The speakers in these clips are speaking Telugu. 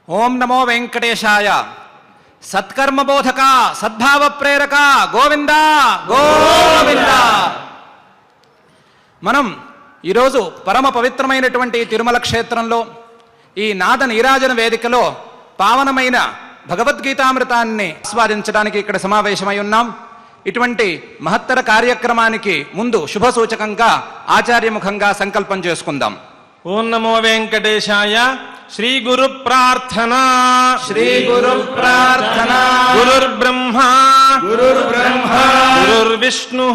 ओम नमो वेंकटेशाय। सत्कर्म बोधक सद्भाव प्रेरक गोविंद गोविंद। మనం ఈరోజు పరమ పవిత్రమైనటువంటి తిరుమల క్షేత్రంలో ఈ నాద నీరాజన వేదికలో పావనమైన భగవద్గీతామృతాన్ని ఆస్వాదించడానికి ఇక్కడ సమావేశమై ఉన్నాం. ఇటువంటి మహత్తర కార్యక్రమానికి ముందు శుభ సూచకంగా ఆచార్యముఖంగా సంకల్పం చేసుకుందాం. ఓం నమో వెంకటేశాయ. శ్రీ గురు ప్రార్థనా. శ్రీ గురు ప్రార్థనా. గురుర్బ్రహ్మ గురుర్బ్రహ్మ గురుర్విష్ణు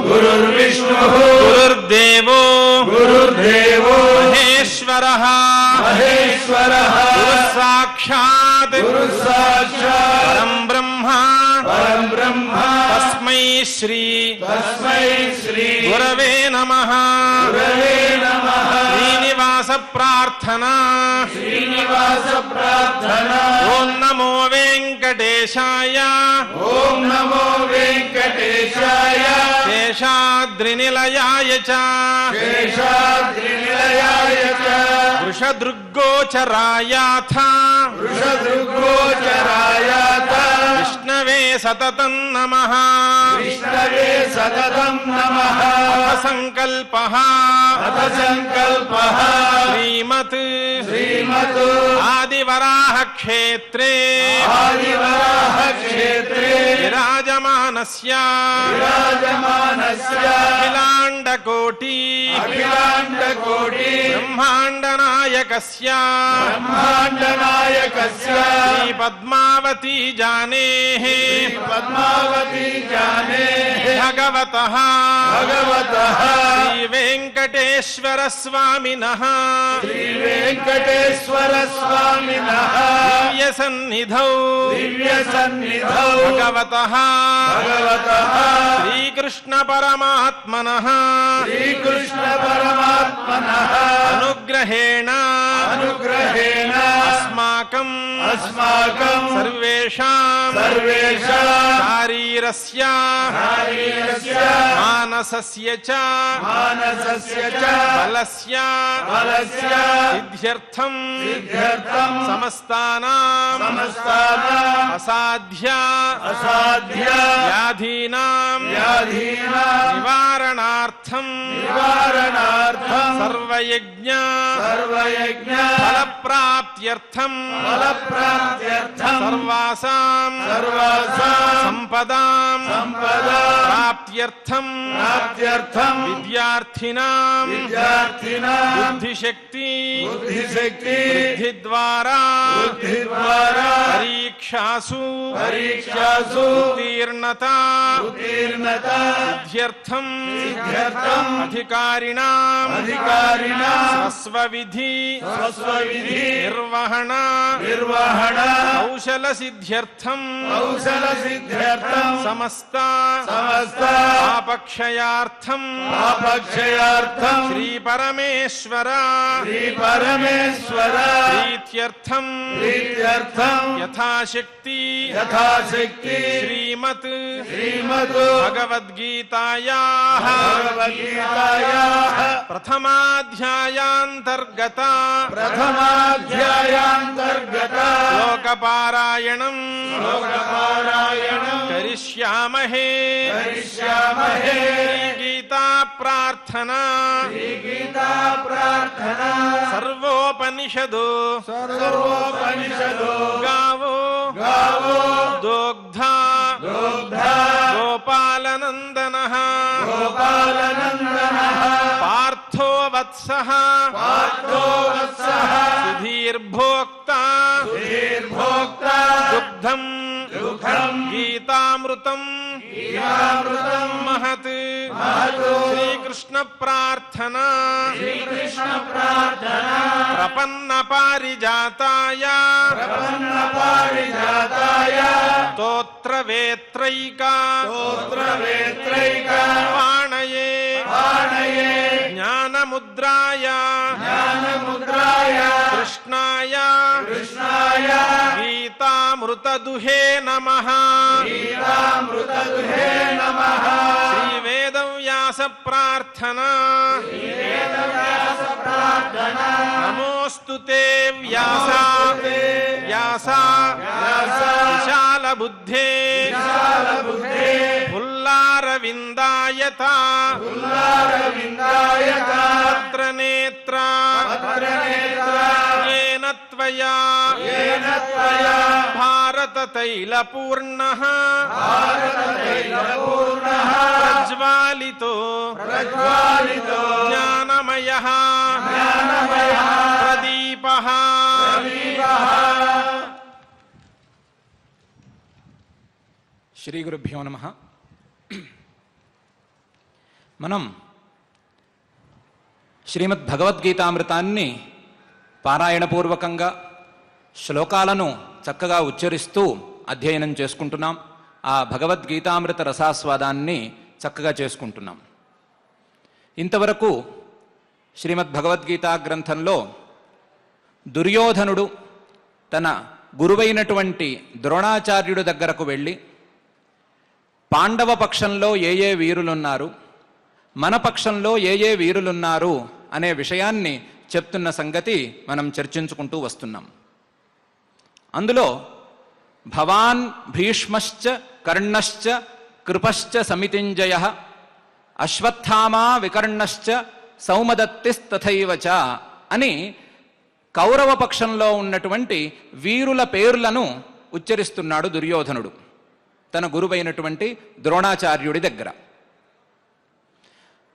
గురుర్విష్ణు గురుర్దేవో గురుర్దేవో మహేశ్వరః మహేశ్వరః గురుసాక్షాత్ గురుసాక్షాత్ పరం బ్రహ్మ పరం బ్రహ్మ తస్మై శ్రీ గురవే నమః. గురవే నమః. శ్రీనివాస ప్రార్థనా. శ్రీనివాస ప్రార్థనా. ఓం నమో వెంకటేశాయ. ఓం నమో వెంకటేశాయ. శేషాద్రినిలయాయ చ. శేషాద్రినిలయాయ చ. వృషదృగ్గోచరాయాథ. వృషదృగ్గోచరాయాథ. విష్ణవే సతతం నమః. విష్ణవే సతతం నమః. అథ సంకల్పః. అథ సంకల్పః. శ్రీమత్ ఆదివరాహ క్షేత్రే విరాజమానస్య అఖిలాండకోటి బ్రహ్మాండ నాయకస్య శ్రీ పద్మావతీ జానేః భగవతః శ్రీ వెంకటేశ్వర స్వామినః వెంకటేశ్వర స్వామినః దివ్య సన్నిధౌ భగవతః శ్రీకృష్ణ పరమాత్మనః అనుగ్రహేణ అస్మాకం సర్వేషాం శారీరస్య మానసస్య చ బలస్య సిద్ధ్యర్థం సమస్తానాం అసాధ్య వ్యాధీనాం నివారణార్థం సర్వయజ్ఞ ఫలప్రాప్త్యర్థం సర్వాసాం సంపదాం ప్రాప్త్యర్థం విద్యార్థినాం బుద్ధిశక్తి బుద్ధి ద్వారా పరీక్షాసు ఉత్తీర్ణత సిద్ధ్యర్థం అధికారిణాం స్వస్వవిధి నిర్వహణ కౌశల సిద్ధ్యర్థం సమస్త ఆపక్షయార్థం శ్రీ పరమేశ్వర ప్రీత్యర్థం యథాశక్తి శ్రీమత్ భగవద్గీతాయాః ప్రథమాధ్యాయాంతర్గత లోకపారాయణం కరిష్యామహే. గీతా ప్రార్థనా. సర్వోపనిషదో గావో దోగ్ధా గోపాలనందనః పార్థో వత్సః సుధీర్భోక్తా దుగ్ధం సుఖం గీతామృతం గీతామృతం మహత్ మహత్ శ్రీకృష్ణ ప్రార్థన శ్రీకృష్ణ ప్రార్థన ప్రపన్న పారిజాతాయ ప్రపన్న పారిజాతాయ స్తోత్రవేత్రైక స్తోత్రవేత్రైక పాణయే పాణయే జ్ఞానముద్రాయ జ్ఞానముద్రాయ కృష్ణాయ కృష్ణాయ గీతామృతదుహే నమః గీతామృతదుహే నమః శ్రీవేదవ్యాస ప్రార్థన వేదవ్యాస ప్రార్థన నమోస్తుతే వ్యాస వ్యాస వ్యాస విశాల బుద్ధే విశాల బుద్ధే పుల్లారవిందాయత పుల్లారవిందాయత పత్ర నేత్ర పత్రనేత్ర येन त्वया येन त्वया भारत तैलपूर्णः भारततैलपूर्णः प्रज्वालितो प्रज्वालितो ज्ञानमयः ज्ञानमयः प्रदीपः प्रदीपः శ్రీ గురుభ్యో నమః. మనం శ్రీమద్ భగవద్గీతామృతాన్ని పారాయణపూర్వకంగా శ్లోకాలను చక్కగా ఉచ్చరిస్తూ అధ్యయనం చేసుకుంటున్నాం. ఆ భగవద్గీతామృత రసాస్వాదాన్ని చక్కగా చేసుకుంటున్నాం. ఇంతవరకు శ్రీమద్ భగవద్గీతా గ్రంథంలో దుర్యోధనుడు తన గురువైనటువంటి ద్రోణాచార్యుడి దగ్గరకు వెళ్ళి పాండవ పక్షంలో ఏ ఏ వీరులున్నారు, మన పక్షంలో ఏ ఏ వీరులున్నారు అనే విషయాన్ని చెప్తున్న సంగతి మనం చర్చించుకుంటూ వస్తున్నాం. అందులో భవాన్ భీష్మశ్చ కర్ణశ్చ కృపశ్చ సమితింజయ అశ్వత్థామా వికర్ణశ్చ సౌమదత్తిస్తథైవచ అని కౌరవ పక్షంలో ఉన్నటువంటి వీరుల పేర్లను ఉచ్చరిస్తున్నాడు దుర్యోధనుడు తన గురువైనటువంటి ద్రోణాచార్యుడి దగ్గర.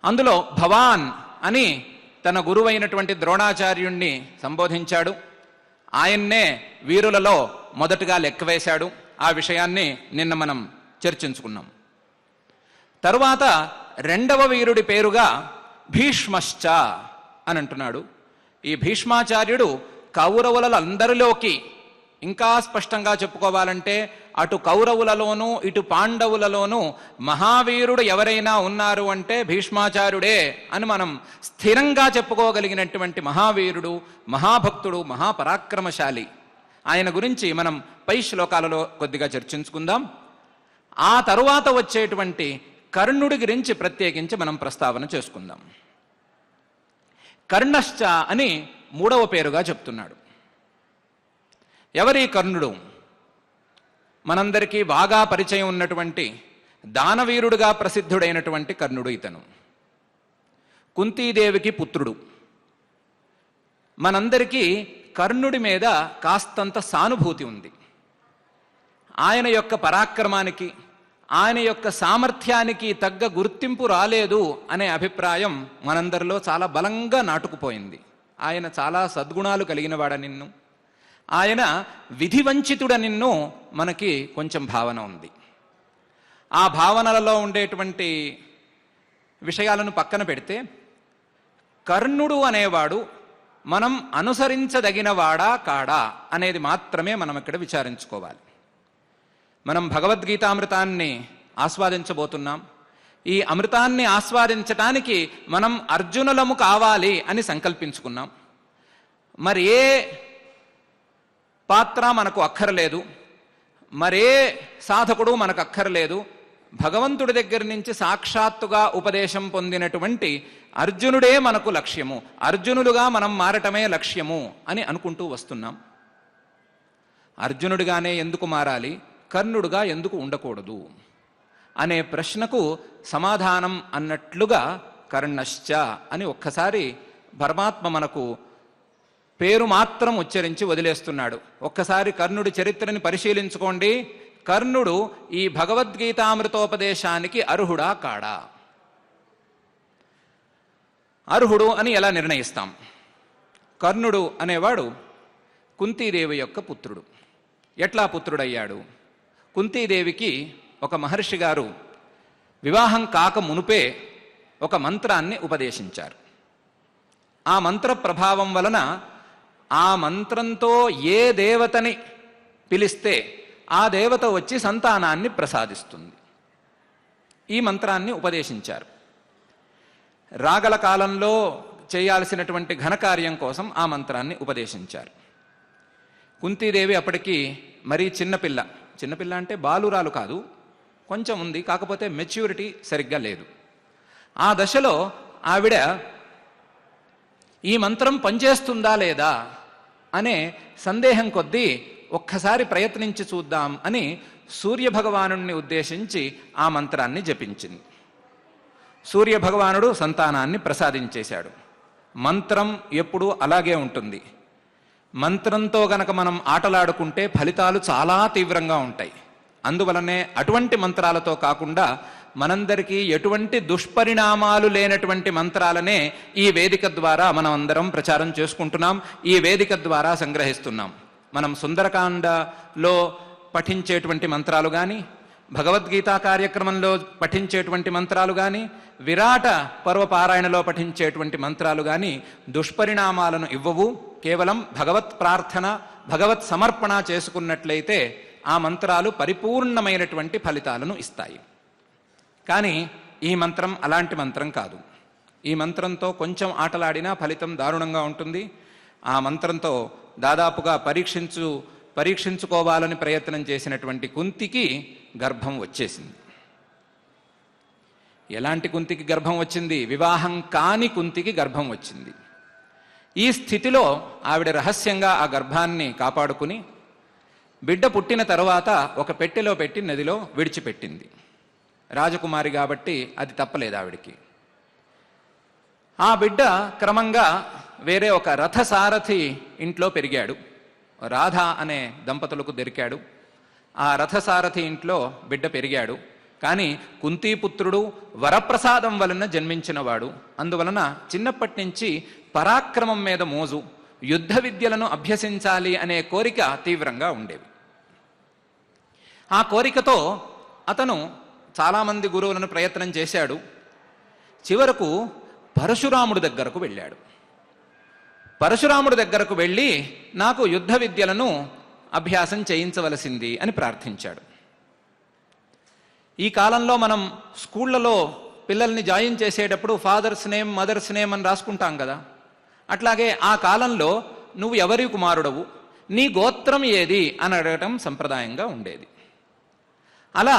అందులో భవాన్ అని తన గురువైనటువంటి ద్రోణాచార్యుణ్ణి సంబోధించాడు. ఆయన్నే వీరులలో మొదటగా లెక్కవేశాడు. ఆ విషయాన్ని నిన్న మనం చర్చించుకున్నాం. తరువాత రెండవ వీరుడి పేరుగా భీష్మశ్చ అని అంటున్నాడు. ఈ భీష్మాచార్యుడు కౌరవులందరిలోకి, ఇంకా స్పష్టంగా చెప్పుకోవాలంటే అటు కౌరవులలోనూ ఇటు పాండవులలోనూ మహావీరుడు ఎవరైనా ఉన్నారు అంటే భీష్మాచార్యుడే అని మనం స్థిరంగా చెప్పుకోగలిగినటువంటి మహావీరుడు, మహాభక్తుడు, మహాపరాక్రమశాలి. ఆయన గురించి మనం పై శ్లోకాలలో కొద్దిగా చర్చించుకుందాం. ఆ తరువాత వచ్చేటువంటి కర్ణుడి గురించి ప్రత్యేకించి మనం ప్రస్తావన చేసుకుందాం. కర్ణశ్చ అని మూడవ పేరుగా చెప్తున్నాడు. ఎవరి కర్ణుడు? మనందరికీ బాగా పరిచయం ఉన్నటువంటి దానవీరుడుగా ప్రసిద్ధుడైనటువంటి కర్ణుడు. ఇతను కుంతీదేవికి పుత్రుడు. మనందరికీ కర్ణుడి మీద కాస్తంత సానుభూతి ఉంది. ఆయన యొక్క పరాక్రమానికి, ఆయన యొక్క సామర్థ్యానికి తగ్గ గుర్తింపు రాలేదు అనే అభిప్రాయం మనందరిలో చాలా బలంగా నాటుకుపోయింది. ఆయన చాలా సద్గుణాలు కలిగినవాడ నిన్ను, ఆయన విధివంచితుడనిన్నో మనకి కొంచెం భావన ఉంది. ఆ భావనలలో ఉండేటువంటి విషయాలను పక్కన పెడితే కర్ణుడు అనేవాడు మనం అనుసరించదగినవాడా కాడా అనేది మాత్రమే మనం ఇక్కడ విచారించుకోవాలి. మనం భగవద్గీతామృతాన్ని ఆస్వాదించబోతున్నాం. ఈ అమృతాన్ని ఆస్వాదించటానికి మనం అర్జునులము కావాలి అని సంకల్పించుకున్నాం. మరి ఏ పాత్ర మనకు అక్కర్లేదు, మరే సాధకుడు మనకు అక్కర్లేదు. భగవంతుడి దగ్గర నుంచి సాక్షాత్తుగా ఉపదేశం పొందినటువంటి అర్జునుడే మనకు లక్ష్యము, అర్జునులుగా మనం మారటమే లక్ష్యము అని అనుకుంటూ వస్తున్నాం. అర్జునుడిగానే ఎందుకు మారాలి, కర్ణుడుగా ఎందుకు ఉండకూడదు అనే ప్రశ్నకు సమాధానం అన్నట్లుగా కర్ణశ్చ అని ఒక్కసారి పరమాత్మ మనకు పేరు మాత్రం ఉచ్చరించి వదిలేస్తున్నాడు. ఒక్కసారి కర్ణుడి చరిత్రని పరిశీలించుకోండి. కర్ణుడు ఈ భగవద్గీతామృతోపదేశానికి అర్హుడా కాడా? అర్హుడు అని ఎలా నిర్ణయిస్తాం? కర్ణుడు అనేవాడు కుంతీదేవి యొక్క పుత్రుడు. ఎట్లా పుత్రుడయ్యాడు? కుంతీదేవికి ఒక మహర్షి గారు వివాహం కాక మునుపే ఒక మంత్రాన్ని ఉపదేశించారు. ఆ మంత్ర ప్రభావం వలన ఆ మంత్రంతో ఏ దేవతని పిలిస్తే ఆ దేవత వచ్చి సంతానాన్ని ప్రసాదిస్తుంది. ఈ మంత్రాన్ని ఉపదేశించారు. రాగల కాలంలో చేయాల్సినటువంటి ఘనకార్యం కోసం ఆ మంత్రాన్ని ఉపదేశించారు. కుంతీదేవి అప్పటికి మరీ చిన్నపిల్ల అంటే బాలురాలు కాదు, కొంచెం ఉంది, కాకపోతే మెచ్యూరిటీ సరిగ్గా లేదు. ఆ దశలో ఆవిడ ఈ మంత్రం పనిచేస్తుందా లేదా అనే సందేహం కొద్దీ ఒక్కసారి ప్రయత్నించి చూద్దాం అని సూర్యభగవాను ఉద్దేశించి ఆ మంత్రాన్ని జపించింది. సూర్యభగవానుడు సంతానాన్ని ప్రసాదించేశాడు. మంత్రం ఎప్పుడూ అలాగే ఉంటుంది. మంత్రంతో గనక మనం ఆటలాడుకుంటే ఫలితాలు చాలా తీవ్రంగా ఉంటాయి. అందువలనే అటువంటి మంత్రాలతో కాకుండా మనందరికీ ఎటువంటి దుష్పరిణామాలు లేనటువంటి మంత్రాలనే ఈ వేదిక ద్వారా మనం అందరం ప్రచారం చేసుకుంటున్నాం, ఈ వేదిక ద్వారా సంగ్రహిస్తున్నాం. మనం సుందరకాండలో పఠించేటువంటి మంత్రాలు కానీ, భగవద్గీత కార్యక్రమంలో పఠించేటువంటి మంత్రాలు కానీ, విరాట పర్వపారాయణలో పఠించేటువంటి మంత్రాలు కానీ దుష్పరిణామాలను ఇవ్వవు. కేవలం భగవత్ ప్రార్థన, భగవత్ సమర్పణ చేసుకున్నట్లయితే ఆ మంత్రాలు పరిపూర్ణమైనటువంటి ఫలితాలను ఇస్తాయి. కానీ ఈ మంత్రం అలాంటి మంత్రం కాదు. ఈ మంత్రంతో కొంచెం ఆటలాడినా ఫలితం దారుణంగా ఉంటుంది. ఆ మంత్రంతో దాదాపుగా పరీక్షించుకోవాలని ప్రయత్నం చేసినటువంటి కుంతికి గర్భం వచ్చేసింది. ఎలాంటి కుంతికి గర్భం వచ్చింది? వివాహం కాని కుంతికి గర్భం వచ్చింది. ఈ స్థితిలో ఆవిడ రహస్యంగా ఆ గర్భాన్ని కాపాడుకుని బిడ్డ పుట్టిన తరువాత ఒక పెట్టెలో పెట్టి నదిలో విడిచిపెట్టింది. రాజకుమారి కాబట్టి అది తప్పలేదు ఆవిడికి. ఆ బిడ్డ క్రమంగా వేరే ఒక రథసారథి ఇంట్లో పెరిగాడు. రాధ అనే దంపతులకు దొరికాడు. ఆ రథసారథి ఇంట్లో బిడ్డ పెరిగాడు. కానీ కుంతీపుత్రుడు వరప్రసాదం వలన జన్మించినవాడు. అందువలన చిన్నప్పటి నుంచి పరాక్రమం మీద మోజు, యుద్ధ విద్యలను అభ్యసించాలి అనే కోరిక తీవ్రంగా ఉండేవి. ఆ కోరికతో అతను చాలామంది గురువులను ప్రయత్నం చేశాడు. చివరకు పరశురాముడి దగ్గరకు వెళ్ళాడు. పరశురాముడి దగ్గరకు వెళ్ళి నాకు యుద్ధ విద్యలను అభ్యాసం చేయించవలసింది అని ప్రార్థించాడు. ఈ కాలంలో మనం స్కూళ్లలో పిల్లల్ని జాయిన్ చేసేటప్పుడు ఫాదర్స్ నేమ్, మదర్స్ నేమ్ అని రాసుకుంటాం కదా. అట్లాగే ఆ కాలంలో నువ్వు ఎవరి కుమారుడవు, నీ గోత్రం ఏది అని అడగటం సంప్రదాయంగా ఉండేది. అలా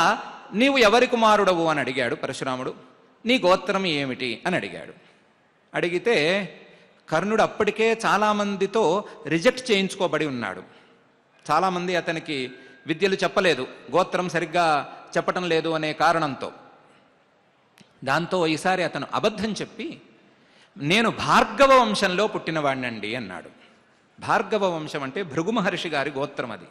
నీవు ఎవరి కుమారుడవు అని అడిగాడు పరశురాముడు. నీ గోత్రం ఏమిటి అని అడిగాడు. అడిగితే కర్ణుడు అప్పటికే చాలామందితో రిజెక్ట్ చేయించుకోబడి ఉన్నాడు. చాలామంది అతనికి విద్యలు చెప్పలేదు, గోత్రం సరిగ్గా చెప్పటం లేదు అనే కారణంతో. దాంతో ఈసారి అతను అబద్ధం చెప్పి నేను భార్గవ వంశంలో పుట్టినవాడినండి అన్నాడు. భార్గవ వంశం అంటే భృగు మహర్షి గారి గోత్రం అది.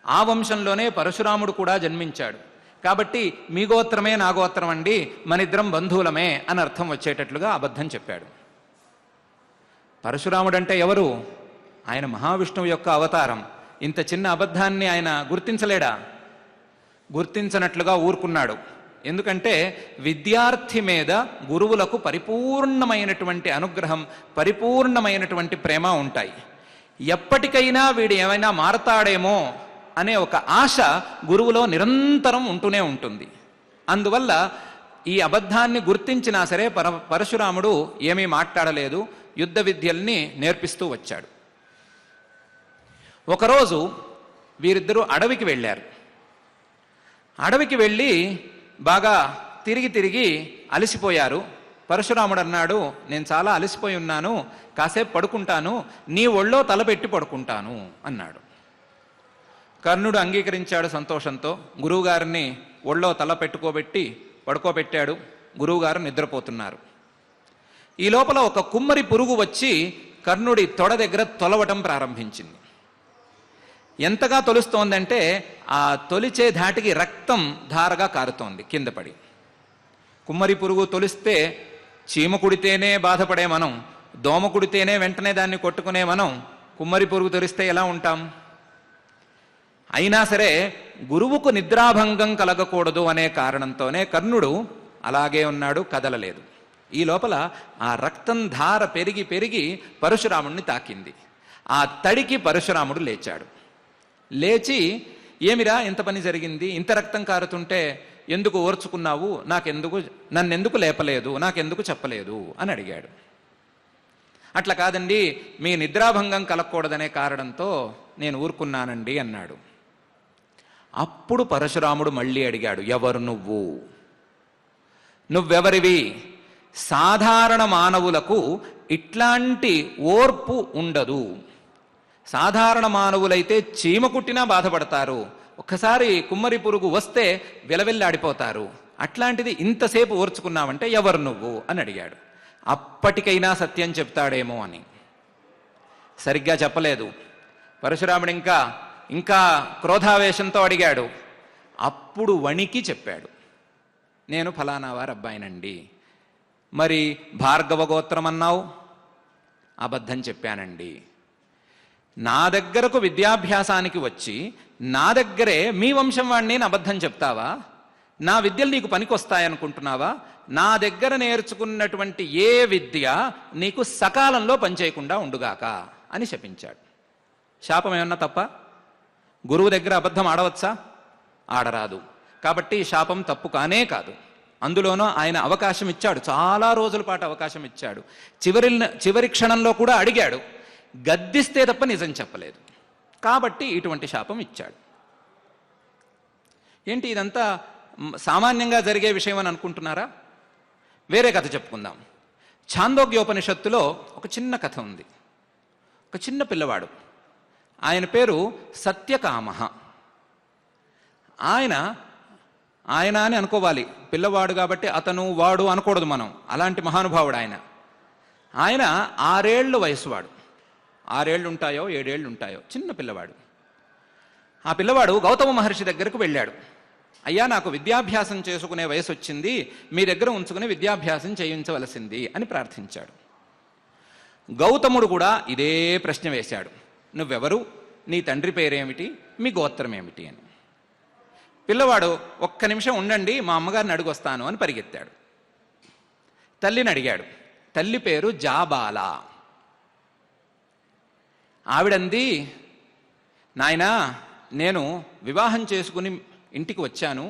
ఆ వంశంలోనే పరశురాముడు కూడా జన్మించాడు. కాబట్టి మీ గోత్రమే నా గోత్రం అండి, మనిద్దరం బంధువులమే అని అర్థం వచ్చేటట్లుగా అబద్ధం చెప్పాడు. పరశురాముడు అంటే ఎవరు? ఆయన మహావిష్ణువు యొక్క అవతారం. ఇంత చిన్న అబద్ధాన్ని ఆయన గుర్తించలేడా? గుర్తించనట్లుగా ఊరుకున్నాడు. ఎందుకంటే విద్యార్థి మీద గురువులకు పరిపూర్ణమైనటువంటి అనుగ్రహం, పరిపూర్ణమైనటువంటి ప్రేమ ఉంటాయి. ఎప్పటికైనా వీడు ఏమైనా మారతాడేమో అనే ఒక ఆశ గురువులో నిరంతరం ఉంటూనే ఉంటుంది. అందువల్ల ఈ అబద్ధాన్ని గుర్తించినా సరే పరశురాముడు ఏమీ మాట్లాడలేదు, యుద్ధ విద్యల్ని నేర్పిస్తూ వచ్చాడు. ఒకరోజు వీరిద్దరూ అడవికి వెళ్ళారు. అడవికి వెళ్ళి బాగా తిరిగి అలసిపోయారు. పరశురాముడు అన్నాడు, నేను చాలా అలసిపోయి ఉన్నాను, కాసేపు పడుకుంటాను, నీ ఒళ్ళో తలపెట్టి పడుకుంటాను అన్నాడు. కర్ణుడు అంగీకరించాడు సంతోషంతో. గురువుగారిని ఒళ్ళో తల పడుకోబెట్టాడు. గురువుగారు నిద్రపోతున్నారు. ఈ లోపల ఒక కుమ్మరి పురుగు వచ్చి కర్ణుడి తొడ దగ్గర తొలవటం ప్రారంభించింది. ఎంతగా తొలుస్తోందంటే ఆ తొలిచే ధాటికి రక్తం ధారగా కారుతోంది కింద పడి. కుమ్మరి పురుగు తొలిస్తే చీమ కుడితేనే బాధపడే మనం, దోమ కుడితేనే వెంటనే దాన్ని కొట్టుకునే మనం కుమ్మరి పురుగు తొలిస్తే ఎలా ఉంటాం? అయినా సరే గురువుకు నిద్రాభంగం కలగకూడదు అనే కారణంతోనే కర్ణుడు అలాగే ఉన్నాడు, కదలలేదు. ఈ లోపల ఆ రక్తం ధార పెరిగి పెరిగి పరశురాముడిని తాకింది. ఆ తడికి పరశురాముడు లేచాడు. లేచి, ఏమిరా ఇంత పని జరిగింది, ఇంత రక్తం కారుతుంటే ఎందుకు ఓర్చుకున్నావు, నన్నెందుకు లేపలేదు, నాకెందుకు చెప్పలేదు అని అడిగాడు. అట్లా కాదండి, మీ నిద్రాభంగం కలగకూడదనే కారణంతో నేను ఊరుకున్నానండి అన్నాడు. అప్పుడు పరశురాముడు మళ్ళీ అడిగాడు, ఎవరు నువ్వెవరివి? సాధారణ మానవులకు ఇట్లాంటి ఓర్పు ఉండదు. సాధారణ మానవులైతే చీమ కుట్టినా బాధపడతారు, ఒక్కసారి కుమ్మరి పురుగు వస్తే విలవిల్లాడిపోతారు. అట్లాంటిది ఇంతసేపు ఓర్చుకున్నావంటే ఎవరు నువ్వు అని అడిగాడు. అప్పటికైనా సత్యం చెప్తాడేమో అని. సరిగ్గా చెప్పలేదు. పరశురాముడు ఇంకా క్రోధావేశంతో అడిగాడు. అప్పుడు వణికి చెప్పాడు, నేను ఫలానా వారి అబ్బాయినండి. మరి భార్గవ గోత్రం అన్నావు, అబద్ధం చెప్పానండి. నా దగ్గరకు విద్యాభ్యాసానికి వచ్చి నా దగ్గరే మీ వంశం వాడిని నేను అబద్ధం చెప్తావా? నా విద్యలు నీకు పనికొస్తాయనుకుంటున్నావా? నా దగ్గర నేర్చుకున్నటువంటి ఏ విద్య నీకు సకాలంలో పనిచేయకుండా ఉండుగాక అని శపించాడు. శాపం ఏమన్నా తప్ప? గురువు దగ్గర అబద్ధం ఆడవచ్చా? ఆడరాదు. కాబట్టి శాపం తప్పు కానే కాదు. అందులోనూ ఆయన అవకాశం ఇచ్చాడు, చాలా రోజుల పాటు అవకాశం ఇచ్చాడు. చివరి క్షణంలో కూడా అడిగాడు, గద్దిస్తే తప్ప నిజం చెప్పలేదు. కాబట్టి ఇటువంటి శాపం ఇచ్చాడు. ఏంటి ఇదంతా సామాన్యంగా జరిగే విషయం అని అనుకుంటున్నారా? వేరే కథ చెప్పుకుందాం. ఛాందోగ్యోపనిషత్తులో ఒక చిన్న కథ ఉంది. ఒక చిన్న పిల్లవాడు, ఆయన పేరు సత్యకామః. ఆయన అని అనుకోవాలి, పిల్లవాడు కాబట్టి అతను వాడు అనకూడదు మనం. అలాంటి మహానుభావుడు ఆయన. 6 ఏళ్ళు వయసువాడు. 6 ఏళ్ళు ఉంటాయో 7 ఏళ్ళు ఉంటాయో, చిన్న పిల్లవాడు. ఆ పిల్లవాడు గౌతమ మహర్షి దగ్గరకు వెళ్ళాడు. అయ్యా, నాకు విద్యాభ్యాసం చేసుకునే వయసు వచ్చింది, మీ దగ్గర ఉంచుకుని విద్యాభ్యాసం చేయించవలసింది అని ప్రార్థించాడు. గౌతముడు కూడా ఇదే ప్రశ్న వేశాడు, నువ్వెవరు, నీ తండ్రి పేరేమిటి, మీ గోత్రం ఏమిటి అని. పిల్లవాడు, ఒక్క నిమిషం ఉండండి, మా అమ్మగారిని అడుగొస్తాను అని పరిగెత్తాడు. తల్లిని అడిగాడు. తల్లి పేరు జాబాల. ఆవిడంది, నాయనా, నేను వివాహం చేసుకుని ఇంటికి వచ్చాను.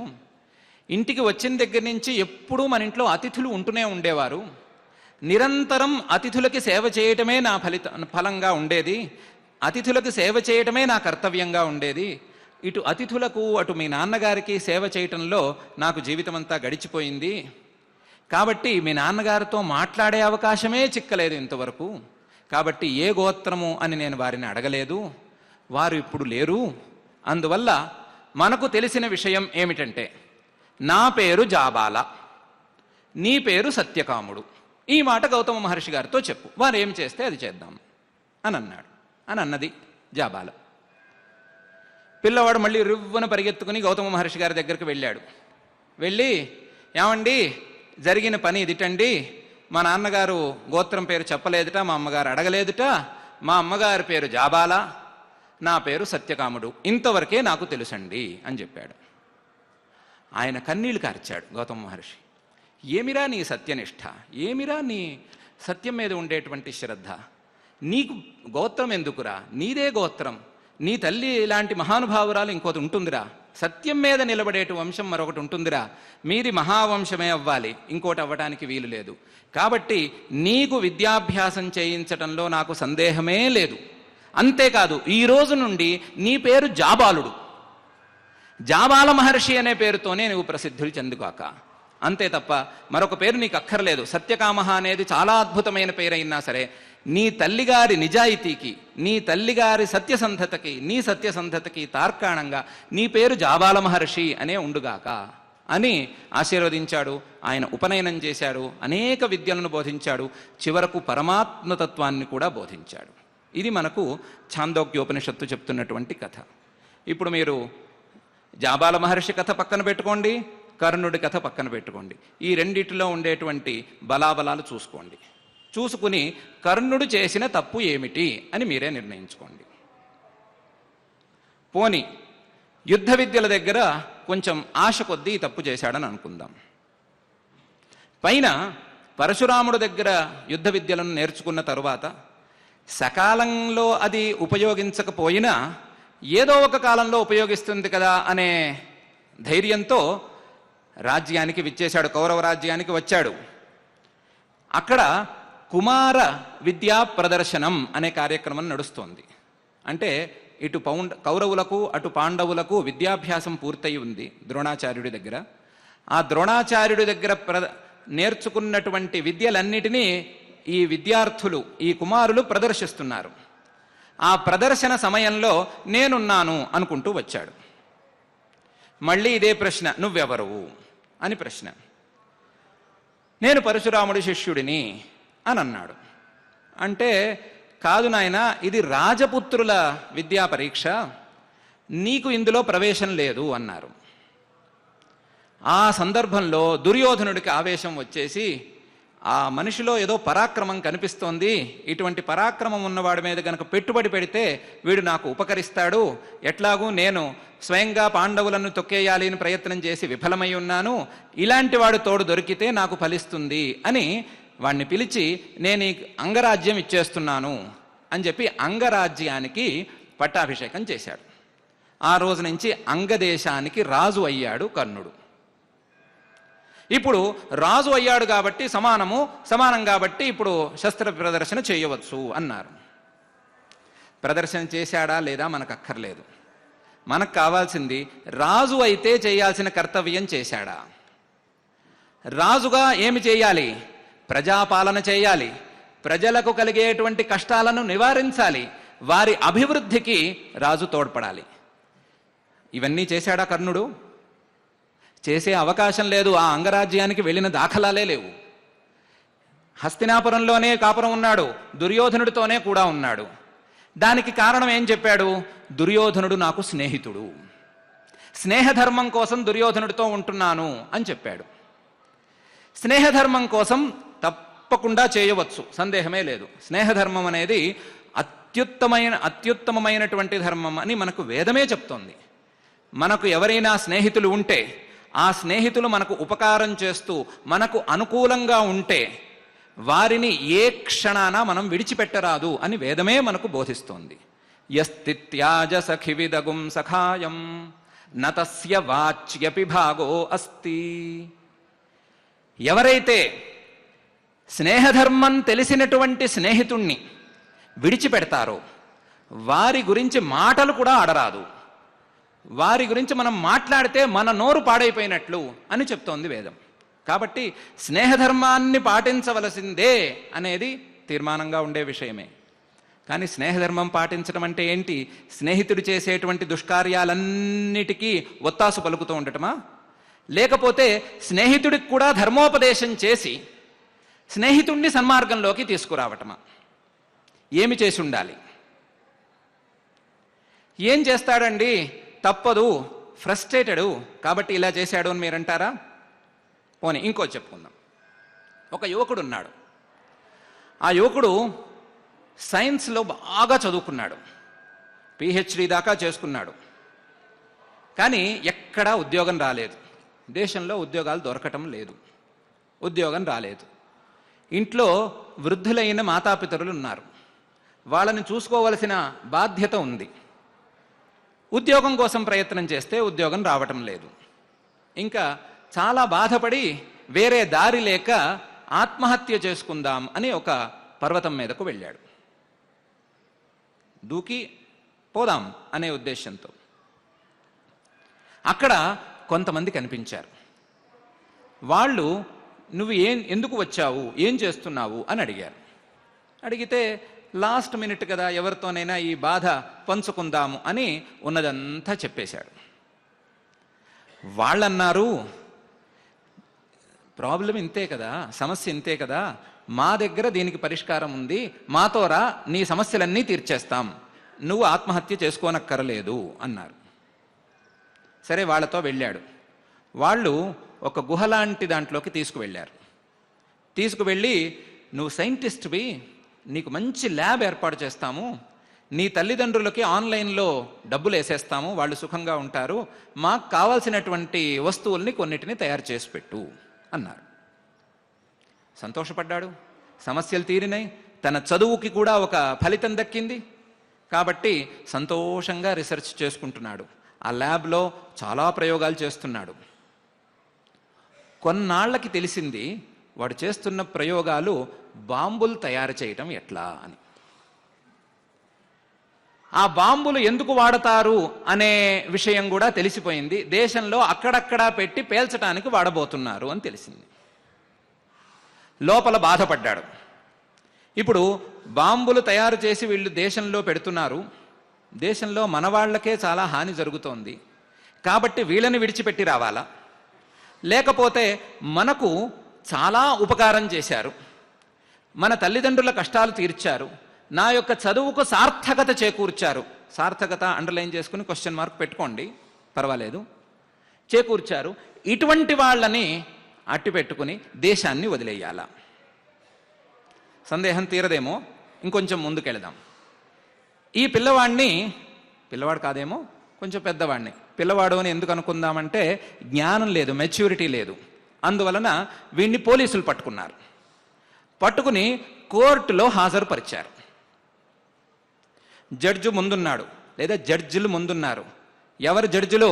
ఇంటికి వచ్చిన దగ్గర నుంచి ఎప్పుడూ మన ఇంట్లో అతిథులు ఉంటూనే ఉండేవారు. నిరంతరం అతిథులకి సేవ చేయటమే నా ఫలంగా ఉండేది. అతిథులకు సేవ చేయటమే నా కర్తవ్యంగా ఉండేది. ఇటు అతిథులకు అటు మీ నాన్నగారికి సేవ చేయటంలో నాకు జీవితం అంతా గడిచిపోయింది. కాబట్టి మీ నాన్నగారితో మాట్లాడే అవకాశమే చిక్కలేదు ఇంతవరకు. కాబట్టి ఏ గోత్రము అని నేను వారిని అడగలేదు. వారు ఇప్పుడు లేరు. అందువల్ల మనకు తెలిసిన విషయం ఏమిటంటే, నా పేరు జాబాల, నీ పేరు సత్యకాముడు. ఈ మాట గౌతమ మహర్షి గారితో చెప్పు, వారు ఏం చేస్తే అది చేద్దాం అని అన్నాడు. అని అన్నది జాబాల. పిల్లవాడు మళ్ళీ రివ్వున పరిగెత్తుకుని గౌతమ మహర్షి గారి దగ్గరికి వెళ్ళాడు. వెళ్ళి, ఏమండి, జరిగిన పని ఇదిటండి, మా నాన్నగారు గోత్రం పేరు చెప్పలేదుట, మా అమ్మగారు అడగలేదుట, మా అమ్మగారి పేరు జాబాల, నా పేరు సత్యకాముడు, ఇంతవరకే నాకు తెలుసండి అని చెప్పాడు. ఆయన కన్నీళ్లు కార్చాడు గౌతమ మహర్షి. ఏమిరా నీ సత్యనిష్ట, ఏమిరా నీ సత్యం మీద ఉండేటువంటి శ్రద్ధ, నీకు గోత్రం ఎందుకురా, నీదే గోత్రం, నీ తల్లి ఇలాంటి మహానుభావురాలు ఇంకోటి ఉంటుందిరా, సత్యం మీద నిలబడేటు వంశం మరొకటి ఉంటుందిరా, మీది మహావంశమే అవ్వాలి, ఇంకోటి అవ్వడానికి వీలు లేదు. కాబట్టి నీకు విద్యాభ్యాసం చేయించటంలో నాకు సందేహమే లేదు. అంతేకాదు, ఈ రోజు నుండి నీ పేరు జాబాలుడు, జాబాల మహర్షి అనే పేరుతోనే నువ్వు ప్రసిద్ధులు చెందుగాక. అంతే తప్ప మరొక పేరు నీకు అక్కర్లేదు. సత్యకామః అనేది చాలా అద్భుతమైన పేరైనా సరే, నీ తల్లిగారి నిజాయితీకి, నీ తల్లిగారి సత్యసంధతకి, నీ సత్యసంధతకి తార్కాణంగా నీ పేరు జాబాల మహర్షి అనే ఉండుగాక అని ఆశీర్వదించాడు. ఆయన ఉపనయనం చేశాడు, అనేక విద్యలను బోధించాడు, చివరకు పరమాత్మతత్వాన్ని కూడా బోధించాడు. ఇది మనకు ఛాందోగ్యోపనిషత్తు చెప్తున్నటువంటి కథ. ఇప్పుడు మీరు జాబాల మహర్షి కథ పక్కన పెట్టుకోండి, కర్ణుడి కథ పక్కన పెట్టుకోండి. ఈ రెండిటిలో ఉండేటువంటి బలాబలాలు చూసుకోండి. చూసుకుని కర్ణుడు చేసిన తప్పు ఏమిటి అని మీరే నిర్ణయించుకోండి. పోని యుద్ధ విద్యల దగ్గర కొంచెం ఆశ కొద్దీ తప్పు చేశాడని అనుకుందాం. పైన పరశురాముడు దగ్గర యుద్ధ విద్యలను నేర్చుకున్న తరువాత సకాలంలో అది ఉపయోగించకపోయినా ఏదో ఒక కాలంలో ఉపయోగిస్తుంది కదా అనే ధైర్యంతో రాజ్యానికి విచ్చేశాడు, కౌరవ రాజ్యానికి వచ్చాడు. అక్కడ కుమార విద్యా ప్రదర్శనం అనే కార్యక్రమం నడుస్తోంది. అంటే ఇటు కౌరవులకు అటు పాండవులకు విద్యాభ్యాసం పూర్తయి ఉంది ద్రోణాచార్యుడి దగ్గర. ఆ ద్రోణాచార్యుడి దగ్గర నేర్చుకున్నటువంటి విద్యలన్నిటినీ ఈ విద్యార్థులు, ఈ కుమారులు ప్రదర్శిస్తున్నారు. ఆ ప్రదర్శన సమయంలో నేనున్నాను అనుకుంటూ వచ్చాడు. మళ్ళీ ఇదే ప్రశ్న, నువ్వెవరు అని ప్రశ్న. నేను పరశురాముడి శిష్యుడిని అని అన్నాడు. అంటే కాదు నాయన, ఇది రాజపుత్రుల విద్యా పరీక్ష, నీకు ఇందులో ప్రవేశం లేదు అన్నారు. ఆ సందర్భంలో దుర్యోధనుడికి ఆవేశం వచ్చేసి, ఆ మనిషిలో ఏదో పరాక్రమం కనిపిస్తోంది, ఇటువంటి పరాక్రమం ఉన్నవాడి మీద గనక పెట్టుబడి పెడితే వీడు నాకు ఉపకరిస్తాడు, ఎట్లాగూ నేను స్వయంగా పాండవులను తొక్కేయాలి అని ప్రయత్నం చేసి విఫలమై ఉన్నాను, ఇలాంటి వాడు తోడు దొరికితే నాకు ఫలిస్తుంది అని వాణ్ణి పిలిచి నేను ఈ అంగరాజ్యం ఇచ్చేస్తున్నాను అని చెప్పి అంగరాజ్యానికి పట్టాభిషేకం చేశాడు. ఆ రోజు నుంచి అంగదేశానికి రాజు అయ్యాడు కర్ణుడు. ఇప్పుడు రాజు అయ్యాడు కాబట్టి సమానం కాబట్టి ఇప్పుడు శస్త్ర ప్రదర్శన చేయవచ్చు అన్నారు. ప్రదర్శన చేశాడా లేదా మనకు అక్కర్లేదు. మనకు కావాల్సింది రాజు అయితే చేయాల్సిన కర్తవ్యం చేశాడా. రాజుగా ఏమి చేయాలి? ప్రజాపాలన చేయాలి, ప్రజలకు కలిగేటువంటి కష్టాలను నివారించాలి, వారి అభివృద్ధికి రాజు తోడ్పడాలి. ఇవన్నీ చేశాడా కర్ణుడు? చేసే అవకాశం లేదు. ఆ అంగరాజ్యానికి వెళ్ళిన దాఖలాలే లేవు. హస్తినాపురంలోనే కాపురం ఉన్నాడు, దుర్యోధనుడితోనే కూడా ఉన్నాడు. దానికి కారణం ఏం చెప్పాడు? దుర్యోధనుడు నాకు స్నేహితుడు, స్నేహధర్మం కోసం దుర్యోధనుడితో ఉంటున్నాను అని చెప్పాడు. స్నేహధర్మం కోసం తప్పకుండా చేయవచ్చు, సందేహమే లేదు. స్నేహధర్మం అనేది అత్యుత్తమమైనటువంటి ధర్మం అని మనకు వేదమే చెప్తోంది. మనకు ఎవరైనా స్నేహితులు ఉంటే, ఆ స్నేహితులు మనకు ఉపకారం చేస్తూ మనకు అనుకూలంగా ఉంటే వారిని ఏ క్షణాన మనం విడిచిపెట్టరాదు అని వేదమే మనకు బోధిస్తోంది. యస్తిత్యాజ సఖివిదగుం సఖాయం నతస్య వాచ్యపి భాగో అస్తి. ఎవరైతే స్నేహధర్మం తెలిసినటువంటి స్నేహితుణ్ణి విడిచిపెడతారో వారి గురించి మాటలు కూడా ఆడరాదు. వారి గురించి మనం మాట్లాడితే మన నోరు పాడైపోయినట్లు అని చెప్తోంది వేదం. కాబట్టి స్నేహధర్మాన్ని పాటించవలసిందే అనేది తీర్మానంగా ఉండే విషయమే. కానీ స్నేహధర్మం పాటించడం అంటే ఏంటి? స్నేహితుడు చేసేటువంటి దుష్కార్యాలన్నిటికీ ఒత్తాసు పలుకుతూ ఉండటమా? లేకపోతే స్నేహితుడికి కూడా ధర్మోపదేశం చేసి స్నేహితుణ్ణి సన్మార్గంలోకి తీసుకురావటమా? ఏమి చేసి ఉండాలి? ఏం చేస్తాడండి? తప్పదు, ఫ్రస్ట్రేటెడు కాబట్టి ఇలా చేశాడు అని మీరంటారా? పోనీ ఇంకో చెప్పుకుందాం. ఒక యువకుడు ఉన్నాడు. ఆ యువకుడు సైన్స్లో బాగా చదువుకున్నాడు, పిహెచ్డి దాకా చేసుకున్నాడు. కానీ ఎక్కడా ఉద్యోగం రాలేదు. దేశంలో ఉద్యోగాలు దొరకటం లేదు, ఉద్యోగం రాలేదు. ఇంట్లో వృద్ధులైన మాతాపితరులు ఉన్నారు, వాళ్ళని చూసుకోవలసిన బాధ్యత ఉంది. ఉద్యోగం కోసం ప్రయత్నం చేస్తే ఉద్యోగం రావటం లేదు. ఇంకా చాలా బాధపడి వేరే దారి లేక ఆత్మహత్య చేసుకుందాం అని ఒక పర్వతం మీదకు వెళ్ళాడు. దూకి పోదాం అనే ఉద్దేశంతో. అక్కడ కొంతమంది కనిపించారు. వాళ్ళు నువ్వు ఎందుకు వచ్చావు, ఏం చేస్తున్నావు అని అడిగారు. అడిగితే లాస్ట్ మినిట్ కదా, ఎవరితోనైనా ఈ బాధ పంచుకుందాము అని ఉన్నదంతా చెప్పేశాడు. వాళ్ళన్నారు, ప్రాబ్లం ఇంతే కదా, సమస్య ఇంతే కదా, మా దగ్గర దీనికి పరిష్కారం ఉంది, మాతో రా, నీ సమస్యలన్నీ తీర్చేస్తాం, నువ్వు ఆత్మహత్య చేసుకోనక్కరలేదు అన్నారు. సరే, వాళ్ళతో వెళ్ళాడు. వాళ్ళు ఒక గుహ లాంటి దాంట్లోకి తీసుకువెళ్ళారు. తీసుకువెళ్ళి, నువ్వు సైంటిస్ట్వి, నీకు మంచి ల్యాబ్ ఏర్పాటు చేస్తాము, నీ తల్లిదండ్రులకి ఆన్లైన్లో డబ్బులు వేసేస్తాము, వాళ్ళు సుఖంగా ఉంటారు, మాకు కావాల్సినటువంటి వస్తువుల్ని కొన్నిటిని తయారు చేసి పెట్టు అన్నారు. సంతోషపడ్డాడు, సమస్యలు తీరినాయి, తన చదువుకి కూడా ఒక ఫలితం దక్కింది. కాబట్టి సంతోషంగా రీసెర్చ్ చేసుకుంటున్నాడు, ఆ ల్యాబ్లో చాలా ప్రయోగాలు చేస్తున్నాడు. కొన్నాళ్లకి తెలిసింది వాడు చేస్తున్న ప్రయోగాలు బాంబులు తయారు చేయటం ఎట్లా అని. ఆ బాంబులు ఎందుకు వాడతారు అనే విషయం కూడా తెలిసిపోయింది. దేశంలో అక్కడక్కడా పెట్టి పేల్చడానికి వాడబోతున్నారు అని తెలిసింది. లోపల బాధపడ్డాడు. ఇప్పుడు బాంబులు తయారు చేసి వీళ్ళు దేశంలో పెడుతున్నారు, దేశంలో మన వాళ్లకే చాలా హాని జరుగుతోంది, కాబట్టి వీళ్ళని విడిచిపెట్టి రావాలా, లేకపోతే మనకు చాలా ఉపకారం చేశారు, మన తల్లిదండ్రుల కష్టాలు తీర్చారు, నా యొక్క చదువుకు సార్థకత చేకూర్చారు, సార్థకత అండర్లైన్ చేసుకుని క్వశ్చన్ మార్క్ పెట్టుకోండి పర్వాలేదు, చేకూర్చారు, ఇటువంటి వాళ్ళని అట్టి పెట్టుకుని దేశాన్ని వదిలేయాలా? సందేహం తీరదేమో, ఇంకొంచెం ముందుకెళదాం. ఈ పిల్లవాడు కాదేమో, కొంచెం పెద్దవాడిని, పిల్లవాడు అని ఎందుకు అనుకుందామంటే జ్ఞానం లేదు, మెచ్యూరిటీ లేదు. అందువలన వీడిని పోలీసులు పట్టుకున్నారు. పట్టుకుని కోర్టులో హాజరుపరిచారు. జడ్జి ముందున్నాడు, లేదా జడ్జిలు ముందున్నారు. ఎవరు జడ్జిలు?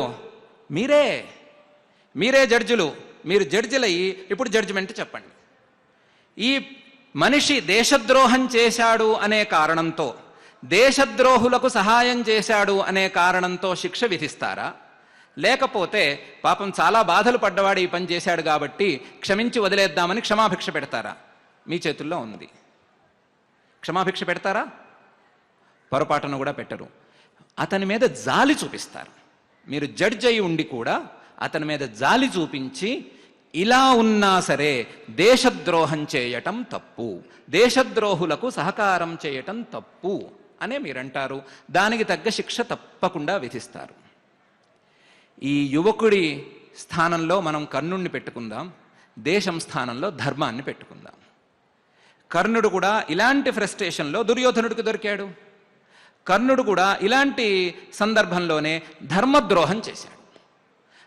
మీరే జడ్జిలు. మీరు జడ్జిలయ్యి ఇప్పుడు జడ్జిమెంట్ చెప్పండి. ఈ మనిషి దేశద్రోహం చేశాడు అనే కారణంతో, దేశద్రోహులకు సహాయం చేశాడు అనే కారణంతో శిక్ష విధిస్తారా, లేకపోతే పాపం చాలా బాధలు పడ్డవాడు ఈ పని చేశాడు కాబట్టి క్షమించి వదిలేద్దామని క్షమాభిక్ష పెడతారా? మీ చేతుల్లో ఉంది. క్షమాభిక్ష పెడతారా? పొరపాటును కూడా పెట్టరు. అతని మీద జాలి చూపిస్తారు. మీరు జడ్జి అయి ఉండి కూడా అతని మీద జాలి చూపించి, ఇలా ఉన్నా సరే దేశద్రోహం చేయటం తప్పు, దేశద్రోహులకు సహకారం చేయటం తప్పు అనే మీరంటారు. దానికి తగ్గ శిక్ష తప్పకుండా విధిస్తారు. ఈ యువకుడి స్థానంలో మనం కర్ణుణ్ణి పెట్టుకుందాం, దేశం స్థానంలో ధర్మాన్ని పెట్టుకుందాం. కర్ణుడు కూడా ఇలాంటి ఫ్రస్ట్రేషన్లో దుర్యోధనుడికి దొరికాడు. కర్ణుడు కూడా ఇలాంటి సందర్భంలోనే ధర్మద్రోహం చేశాడు.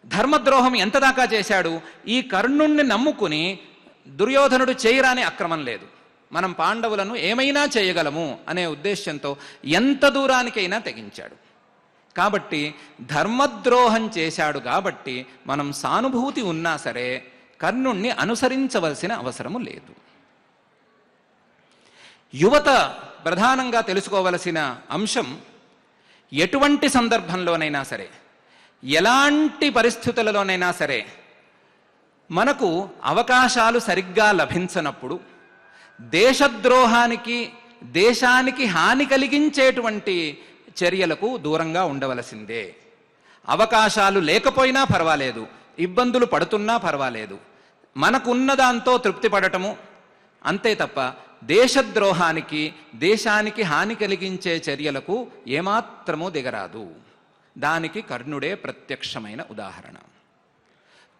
ధర్మద్రోహం ఎంత దాకా చేశాడు? ఈ కర్ణుణ్ణి నమ్ముకుని దుర్యోధనుడు చేయరాని అక్రమం లేదు, మనం పాండవులను ఏమైనా చేయగలము అనే ఉద్దేశంతో ఎంత దూరానికైనా తెగించాడు. కాబట్టి ధర్మద్రోహం చేశాడు కాబట్టి మనం సానుభూతి ఉన్నా సరే కర్ణుణ్ణి అనుసరించవలసిన అవసరము లేదు. యువత ప్రధానంగా తెలుసుకోవలసిన అంశం, ఎటువంటి సందర్భంలోనైనా సరే, ఎలాంటి పరిస్థితులలోనైనా సరే మనకు అవకాశాలు సరిగ్గా లభించనప్పుడు దేశద్రోహానికి, దేశానికి హాని కలిగించేటువంటి చర్యలకు దూరంగా ఉండవలసిందే. అవకాశాలు లేకపోయినా పర్వాలేదు, ఇబ్బందులు పడుతున్నా పర్వాలేదు, మనకున్న దాంతో తృప్తి పడటము అంతే తప్ప దేశద్రోహానికి, దేశానికి హాని కలిగించే చర్యలకు ఏమాత్రమూ దిగరాదు. దానికి కర్ణుడే ప్రత్యక్షమైన ఉదాహరణ.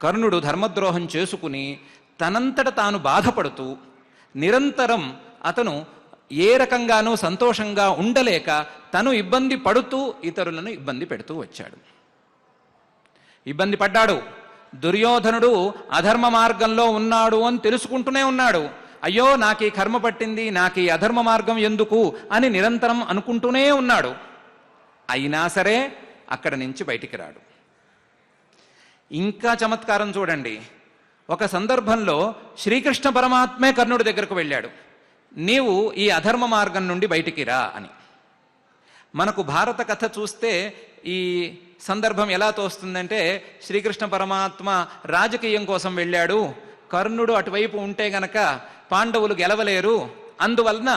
కర్ణుడు ధర్మద్రోహం చేసుకుని తనంతట తాను బాధపడుతూ నిరంతరం అతను ఏ రకంగానూ సంతోషంగా ఉండలేక తను ఇబ్బంది పడుతూ ఇతరులను ఇబ్బంది పెడుతూ వచ్చాడు. ఇబ్బంది పడ్డాడు. దుర్యోధనుడు అధర్మ మార్గంలో ఉన్నాడు అని తెలుసుకుంటూనే ఉన్నాడు. అయ్యో నాకు ఈ కర్మ పట్టింది, నాకు ఈ అధర్మ మార్గం ఎందుకు అని నిరంతరం అనుకుంటూనే ఉన్నాడు. అయినా సరే అక్కడ నుంచి బయటికి రాడు. ఇంకా చమత్కారం చూడండి. ఒక సందర్భంలో శ్రీకృష్ణ పరమాత్మే కర్ణుడి దగ్గరకు వెళ్ళాడు, నీవు ఈ అధర్మ మార్గం నుండి బయటికి రా అని. మనకు భారత కథ చూస్తే ఈ సందర్భం ఎలా తోస్తుందంటే, శ్రీకృష్ణ పరమాత్మ రాజకీయం కోసం వెళ్ళాడు, కర్ణుడు అటువైపు ఉంటే గనక పాండవులు గెలవలేరు, అందువలన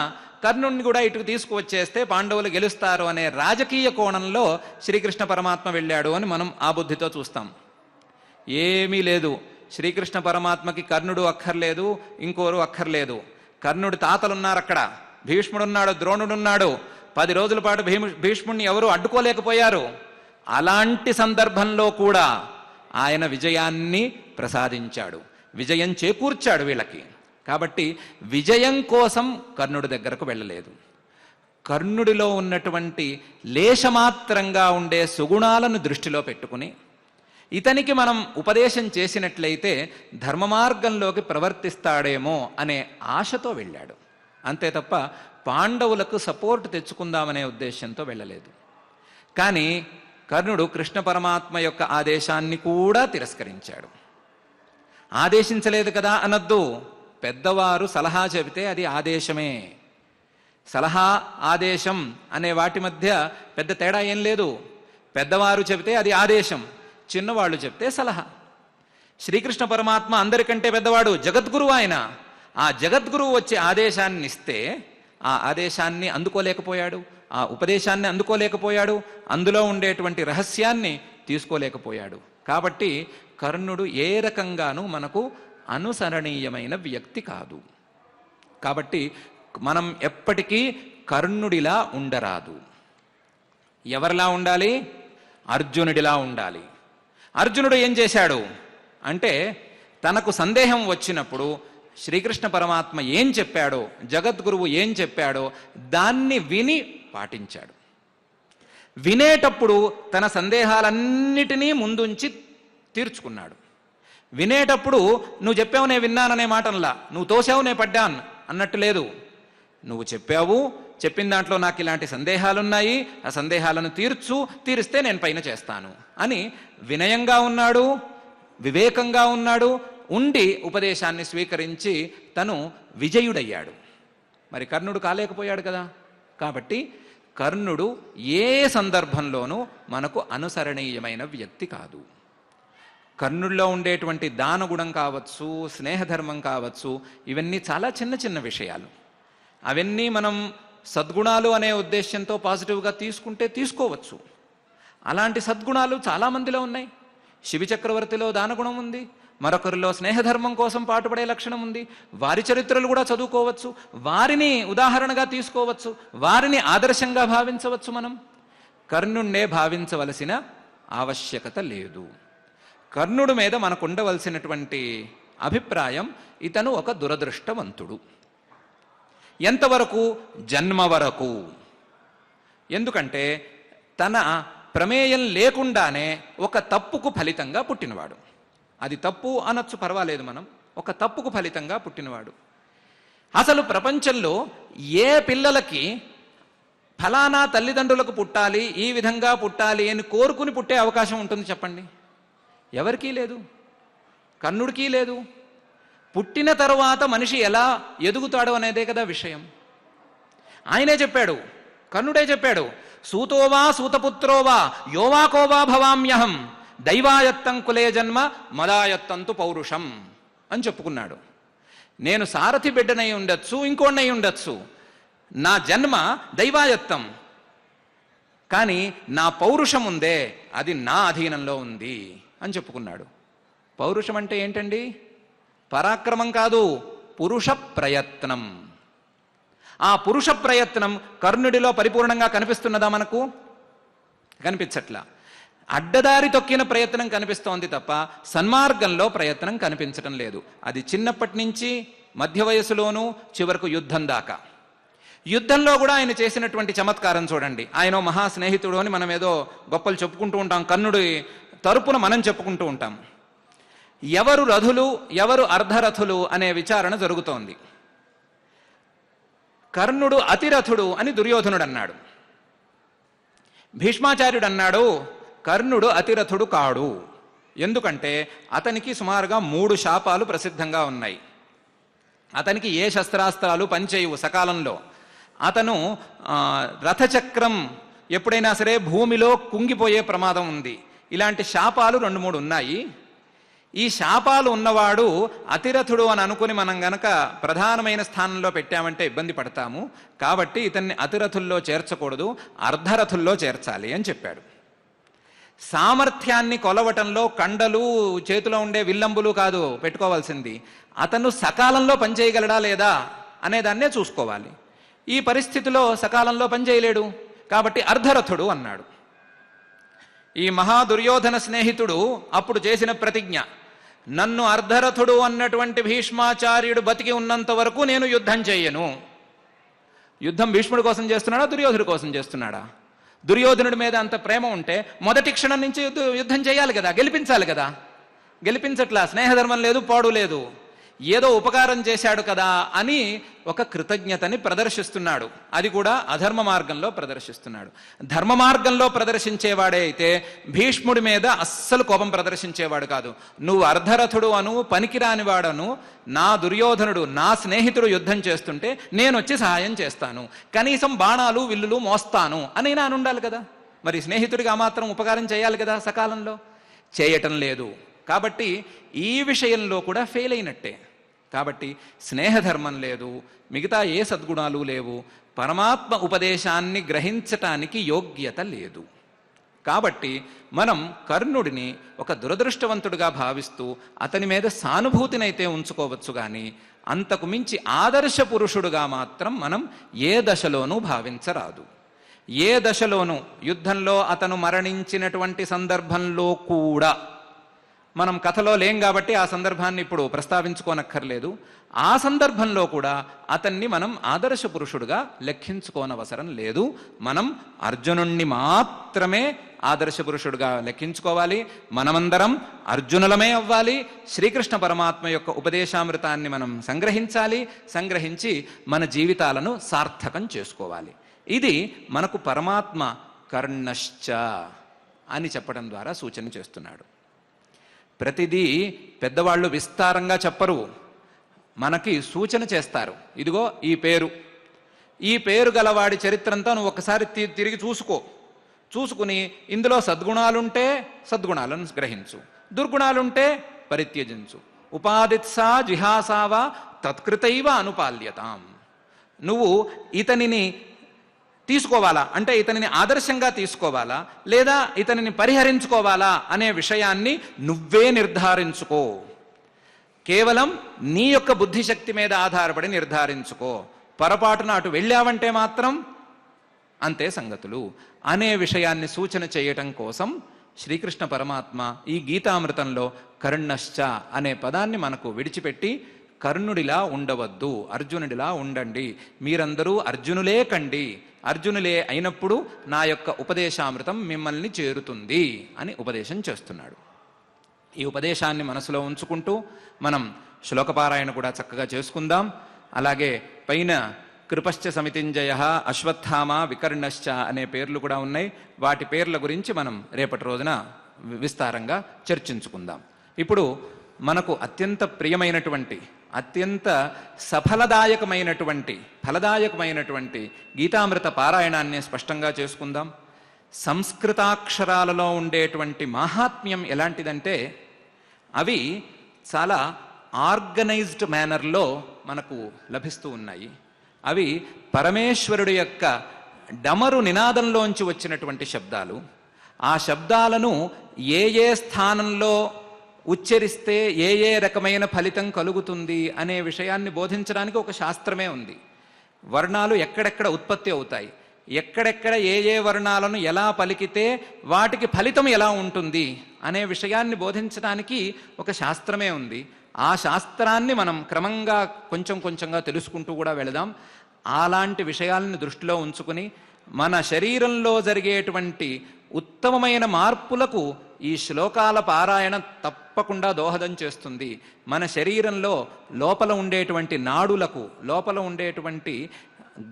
కర్ణుడిని కూడా ఇటుకు తీసుకువచ్చేస్తే పాండవులు గెలుస్తారు అనే రాజకీయ కోణంలో శ్రీకృష్ణ పరమాత్మ వెళ్ళాడు అని మనం ఆ బుద్ధితో చూస్తాం. ఏమీ లేదు. శ్రీకృష్ణ పరమాత్మకి కర్ణుడు అక్కర్లేదు, ఇంకోరు అక్కర్లేదు. కర్ణుడి తాతలున్నారు అక్కడ, భీష్ముడున్నాడు, ద్రోణుడున్నాడు. 10 రోజుల పాటు భీష్ముడిని ఎవరు అడ్డుకోలేకపోయారు. అలాంటి సందర్భంలో కూడా ఆయన విజయాన్ని ప్రసాదించాడు, విజయం చేకూర్చాడు వీళ్ళకి. కాబట్టి విజయం కోసం కర్ణుడి దగ్గరకు వెళ్ళలేదు. కర్ణుడిలో ఉన్నటువంటి లేశమాత్రంగా ఉండే సుగుణాలను దృష్టిలో పెట్టుకుని ఇతనికి మనం ఉపదేశం చేసినట్లయితే ధర్మ మార్గంలోకి ప్రవర్తిస్తాడేమో అనే ఆశతో వెళ్ళాడు. అంతే తప్ప పాండవులకు సపోర్ట్ తెచ్చుకుందామనే ఉద్దేశంతో వెళ్ళలేదు. కానీ కర్ణుడు కృష్ణ పరమాత్మ యొక్క ఆదేశాన్ని కూడా తిరస్కరించాడు. ఆదేశించలేదు కదా అనొద్దు. పెద్దవారు సలహా చెబితే అది ఆదేశమే. సలహా ఆదేశం అనే వాటి మధ్య పెద్ద తేడా ఏం లేదు. పెద్దవారు చెబితే అది ఆదేశం, చిన్నవాళ్ళు చెప్తే సలహా. శ్రీకృష్ణ పరమాత్మ అందరికంటే పెద్దవాడు, జగద్గురువు ఆయన. ఆ జగద్గురువు వచ్చే ఆదేశాన్ని ఇస్తే ఆ ఆదేశాన్ని అందుకోలేకపోయాడు, ఆ ఉపదేశాన్ని అందుకోలేకపోయాడు, అందులో ఉండేటువంటి రహస్యాన్ని తీసుకోలేకపోయాడు. కాబట్టి కర్ణుడు ఏ రకంగానూ మనకు అనుసరణీయమైన వ్యక్తి కాదు. కాబట్టి మనం ఎప్పటికీ కర్ణుడిలా ఉండరాదు. ఎవరిలా ఉండాలి? అర్జునుడిలా ఉండాలి. అర్జునుడు ఏం చేశాడు అంటే, తనకు సందేహం వచ్చినప్పుడు శ్రీకృష్ణ పరమాత్మ ఏం చెప్పాడో, జగద్గురువు ఏం చెప్పాడో దాన్ని విని పాటించాడు. వినేటప్పుడు తన సందేహాలన్నిటినీ ముందుంచి తీర్చుకున్నాడు. వినేటప్పుడు నువ్వు చెప్పావు నేను విన్నాననే మాటల్లా, నువ్వు తోసావు నేను పడ్డాను అన్నట్టు లేదు. నువ్వు చెప్పావు, చెప్పిన దాంట్లో నాకు ఇలాంటి సందేహాలున్నాయి, ఆ సందేహాలను తీరిస్తే నేను పైన చేస్తాను అని వినయంగా ఉన్నాడు, వివేకంగా ఉన్నాడు. ఉండి ఉపదేశాన్ని స్వీకరించి తను విజయుడయ్యాడు. మరి కర్ణుడు కాలేకపోయాడు కదా. కాబట్టి కర్ణుడు ఏ సందర్భంలోనూ మనకు అనుసరణీయమైన వ్యక్తి కాదు. కర్ణుడిలో ఉండేటువంటి దానగుణం కావచ్చు, స్నేహధర్మం కావచ్చు, ఇవన్నీ చాలా చిన్న చిన్న విషయాలు. అవన్నీ మనం సద్గుణాలు అనే ఉద్దేశంతో పాజిటివ్గా తీసుకుంటే తీసుకోవచ్చు. అలాంటి సద్గుణాలు చాలామందిలో ఉన్నాయి. శివి చక్రవర్తిలో దానగుణం ఉంది, మరొకరిలో స్నేహధర్మం కోసం పాటుపడే లక్షణం ఉంది. వారి చరిత్రలు కూడా చదువుకోవచ్చు, వారిని ఉదాహరణగా తీసుకోవచ్చు, వారిని ఆదర్శంగా భావించవచ్చు. మనం కర్ణుణ్ణే భావించవలసిన ఆవశ్యకత లేదు. కర్ణుడి మీద మనకు ఉండవలసినటువంటి అభిప్రాయం, ఇతను ఒక దురదృష్టవంతుడు. ఎంతవరకు? జన్మ వరకు. ఎందుకంటే తన ప్రమేయం లేకుండానే ఒక తప్పుకు ఫలితంగా పుట్టినవాడు. అది తప్పు అనొచ్చు, పర్వాలేదు, మనం ఒక తప్పుకు ఫలితంగా పుట్టినవాడు. అసలు ప్రపంచంలో ఏ పిల్లలకి ఫలానా తల్లిదండ్రులకు పుట్టాలి, ఈ విధంగా పుట్టాలి అని కోరుకుని పుట్టే అవకాశం ఉంటుంది చెప్పండి? ఎవరికీ లేదు, కర్ణుడికి లేదు. పుట్టిన తరువాత మనిషి ఎలా ఎదుగుతాడు అనేదే కదా విషయం. ఆయనే చెప్పాడు, కర్ణుడే చెప్పాడు, సూతోవా సూతపుత్రోవా యోవాకోవా భవామ్యహం దైవాయత్తం కులే జన్మ మదాయత్తంతు పౌరుషం అని చెప్పుకున్నాడు. నేను సారథి బిడ్డనై ఉండొచ్చు, ఇంకోనై ఉండొచ్చు, నా జన్మ దైవాయత్తం, కానీ నా పౌరుషం ఉందే అది నా అధీనంలో ఉంది అని చెప్పుకున్నాడు. పౌరుషం అంటే ఏంటండి? పరాక్రమం కాదు, పురుష ప్రయత్నం. ఆ పురుష ప్రయత్నం కర్ణుడిలో పరిపూర్ణంగా కనిపిస్తున్నదా మనకు? కనిపించట్లా. అడ్డదారి తొక్కిన ప్రయత్నం కనిపిస్తోంది తప్ప సన్మార్గంలో ప్రయత్నం కనిపించటం లేదు. అది చిన్నప్పటి నుంచి మధ్య వయసులోనూ చివరకు యుద్ధం దాకా. యుద్ధంలో కూడా ఆయన చేసినటువంటి చమత్కారం చూడండి. ఆయన మహా స్నేహితుడు అని మనం ఏదో గొప్పలు చెప్పుకుంటూ ఉంటాం, కర్ణుడి తరపున మనం చెప్పుకుంటూ ఉంటాం. ఎవరు రథులు ఎవరు అర్ధరథులు అనే విచారణ జరుగుతోంది. కర్ణుడు అతిరథుడు అని దుర్యోధనుడు అన్నాడు. భీష్మాచార్యుడు అన్నాడు, కర్ణుడు అతిరథుడు కాడు. ఎందుకంటే అతనికి సుమారుగా 3 శాపాలు ప్రసిద్ధంగా ఉన్నాయి. అతనికి ఏ శస్త్రాస్త్రాలు పనిచేయవు సకాలంలో. అతను రథచక్రం ఎప్పుడైనా సరే భూమిలో కుంగిపోయే ప్రమాదం ఉంది. ఇలాంటి శాపాలు 2-3 ఉన్నాయి. ఈ శాపాలు ఉన్నవాడు అతిరథుడు అని అనుకుని మనం గనక ప్రధానమైన స్థానంలో పెట్టామంటే ఇబ్బంది పడతాము. కాబట్టి ఇతన్ని అతిరథుల్లో చేర్చకూడదు, అర్ధరథుల్లో చేర్చాలి అని చెప్పాడు. సామర్థ్యాన్ని కొలవటంలో కండలు చేతిలో ఉండే విల్లంబులు కాదు పెట్టుకోవాల్సింది, అతను సకాలంలో పనిచేయగలడా లేదా అనేదాన్నే చూసుకోవాలి. ఈ పరిస్థితిలో సకాలంలో పనిచేయలేడు కాబట్టి అర్ధరథుడు అన్నాడు. ఈ మహాదుర్యోధన స్నేహితుడు అప్పుడు చేసిన ప్రతిజ్ఞ, నన్ను అర్ధరథుడు అన్నటువంటి భీష్మాచార్యుడు బతికి ఉన్నంత వరకు నేను యుద్ధం చెయ్యను, యుద్ధం భీష్ముడి కోసం చేస్తున్నాడా, దుర్యోధనుడి కోసం చేస్తున్నాడా? దుర్యోధనుడి మీద అంత ప్రేమ ఉంటే మొదటి క్షణం నుంచి యుద్ధం చేయాలి కదా, గెలిపించాలి కదా. గెలిపించట్లా, స్నేహధర్మం లేదు, పాడు లేదు. ఏదో ఉపకారం చేశాడు కదా అని ఒక కృతజ్ఞతని ప్రదర్శిస్తున్నాడు. అది కూడా అధర్మ మార్గంలో ప్రదర్శిస్తున్నాడు. ధర్మ మార్గంలో ప్రదర్శించేవాడే అయితే భీష్ముడి మీద అస్సలు కోపం ప్రదర్శించేవాడు కాదు. నువ్వు అర్ధరథుడు అను, పనికిరాని వాడను, నా దుర్యోధనుడు నా స్నేహితుడు యుద్ధం చేస్తుంటే నేను వచ్చి సహాయం చేస్తాను, కనీసం బాణాలు విల్లులు మోస్తాను అని నేను ఉండాలి కదా. మరి స్నేహితుడికి ఆ మాత్రం ఉపకారం చేయాలి కదా సకాలంలో. చేయటం లేదు. కాబట్టి ఈ విషయంలో కూడా ఫెయిల్ అయినట్టే. కాబట్టి స్నేహధర్మం లేదు, మిగతా ఏ సద్గుణాలు లేవు, పరమాత్మ ఉపదేశాన్ని గ్రహించటానికి యోగ్యత లేదు. కాబట్టి మనం కర్ణుడిని ఒక దురదృష్టవంతుడిగా భావిస్తూ అతని మీద సానుభూతినైతే ఉంచుకోవచ్చు, కానీ అంతకు మించి ఆదర్శ పురుషుడుగా మాత్రం మనం ఏ దశలోనూ భావించరాదు. ఏ దశలోనూ, యుద్ధంలో అతను మరణించినటువంటి సందర్భంలో కూడా, మనం కథలో లేం కాబట్టి ఆ సందర్భాన్ని ఇప్పుడు ప్రస్తావించుకోనక్కర్లేదు, ఆ సందర్భంలో కూడా అతన్ని మనం ఆదర్శ పురుషుడుగా లెక్కించుకోనవసరం లేదు. మనం అర్జునుణ్ణి మాత్రమే ఆదర్శ పురుషుడుగా లెక్కించుకోవాలి. మనమందరం అర్జునులమే అవ్వాలి. శ్రీకృష్ణ పరమాత్మ యొక్క ఉపదేశామృతాన్ని మనం సంగ్రహించాలి. సంగ్రహించి మన జీవితాలను సార్థకం చేసుకోవాలి. ఇది మనకు పరమాత్మ కర్ణశ్చ అని చెప్పడం ద్వారా సూచన చేస్తున్నాడు. ప్రతిదీ పెద్దవాళ్ళు విస్తారంగా చెప్పరు, మనకి సూచన చేస్తారు. ఇదిగో ఈ పేరు గలవాడి చరిత్రంతా నువ్వు ఒకసారి తిరిగి చూసుకుని ఇందులో సద్గుణాలుంటే సద్గుణాలను గ్రహించు, దుర్గుణాలుంటే పరిత్యజించు. ఉపాదిత్సా జిహాసావా తత్కృతైవ అనుపాల్యతాం. నువ్వు ఇతనిని తీసుకోవాలా అంటే ఇతనిని ఆదర్శంగా తీసుకోవాలా, లేదా ఇతనిని పరిహరించుకోవాలా అనే విషయాన్ని నువ్వే నిర్ధారించుకో. కేవలం నీ యొక్క బుద్ధిశక్తి మీద ఆధారపడి నిర్ధారించుకో. పొరపాటున అటు వెళ్ళావంటే మాత్రం అంతే సంగతులు అనే విషయాన్ని సూచన చేయటం కోసం శ్రీకృష్ణ పరమాత్మ ఈ గీతామృతంలో కర్ణశ్చ అనే పదాన్ని మనకు విడిచిపెట్టి కర్ణుడిలా ఉండవద్దు, అర్జునుడిలా ఉండండి, మీరందరూ అర్జునులే కండి, అర్జునులే అయినప్పుడు నా యొక్క ఉపదేశామృతం మిమ్మల్ని చేరుతుంది అని ఉపదేశం చేస్తున్నాడు. ఈ ఉపదేశాన్ని మనసులో ఉంచుకుంటూ మనం శ్లోకపారాయణ కూడా చక్కగా చేసుకుందాం. అలాగే పైన కృపశ్చ సమితింజయ, అశ్వత్థామ, వికర్ణశ్చ అనే పేర్లు కూడా ఉన్నాయి. వాటి పేర్ల గురించి మనం రేపటి రోజున విస్తారంగా చర్చించుకుందాం. ఇప్పుడు మనకు అత్యంత ప్రియమైనటువంటి, అత్యంత ఫలదాయకమైనటువంటి గీతామృత పారాయణాన్ని స్పష్టంగా చేసుకుందాం. సంస్కృతాక్షరాలలో ఉండేటువంటి మాహాత్మ్యం ఎలాంటిదంటే అవి చాలా ఆర్గనైజ్డ్ మేనర్లో మనకు లభిస్తూ ఉన్నాయి. అవి పరమేశ్వరుడి యొక్క డమరు నినాదంలోంచి వచ్చినటువంటి శబ్దాలు. ఆ శబ్దాలను ఏ స్థానంలో ఉచ్చరిస్తే ఏ రకమైన ఫలితం కలుగుతుంది అనే విషయాన్ని బోధించడానికి ఒక శాస్త్రమే ఉంది. వర్ణాలు ఎక్కడెక్కడ ఉత్పత్తి అవుతాయి, ఎక్కడెక్కడ ఏ వర్ణాలను ఎలా పలికితే వాటికి ఫలితం ఎలా ఉంటుంది అనే విషయాన్ని బోధించడానికి ఒక శాస్త్రమే ఉంది. ఆ శాస్త్రాన్ని మనం క్రమంగా కొంచెంగా తెలుసుకుంటూ కూడా వెళదాం. అలాంటి విషయాలను దృష్టిలో ఉంచుకుని మన శరీరంలో జరిగేటువంటి ఉత్తమమైన మార్పులకు ఈ శ్లోకాల పారాయణ తప్పకుండా దోహదం చేస్తుంది. మన శరీరంలో లోపల ఉండేటువంటి నాడులకు, లోపల ఉండేటువంటి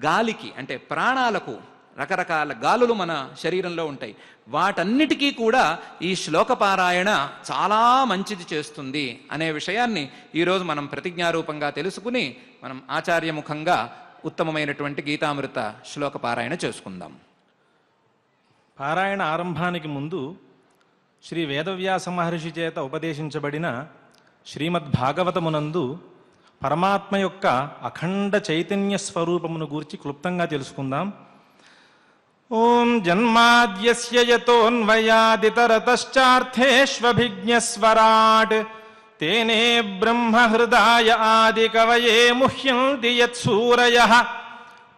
గాలికి అంటే ప్రాణాలకు, రకరకాల గాలులు మన శరీరంలో ఉంటాయి. వాటన్నిటికీ కూడా ఈ శ్లోక పారాయణ చాలా మంచిది చేస్తుంది అనే విషయాన్ని ఈరోజు మనం ప్రతిజ్ఞారూపంగా తెలుసుకుని మనం ఆచార్యముఖంగా ఉత్తమమైనటువంటి గీతామృత శ్లోక పారాయణ చేసుకుందాం. పారాయణ ఆరంభానికి ముందు శ్రీ వేదవ్యాస మహర్షి చేత ఉపదేశించబడిన శ్రీమద్భాగవతమునందు పరమాత్మ యొక్క అఖండ చైతన్య స్వరూపమును గూర్చి క్లుప్తంగా తెలుసుకుందాం. ఓం జన్మాద్యస్య యతోన్వయాదితరతశ్చార్థేష్వభిజ్ఞస్వరాట్ తేనే బ్రహ్మహృదాయ ఆదికవయే ముహ్యంతి యత్సూరయః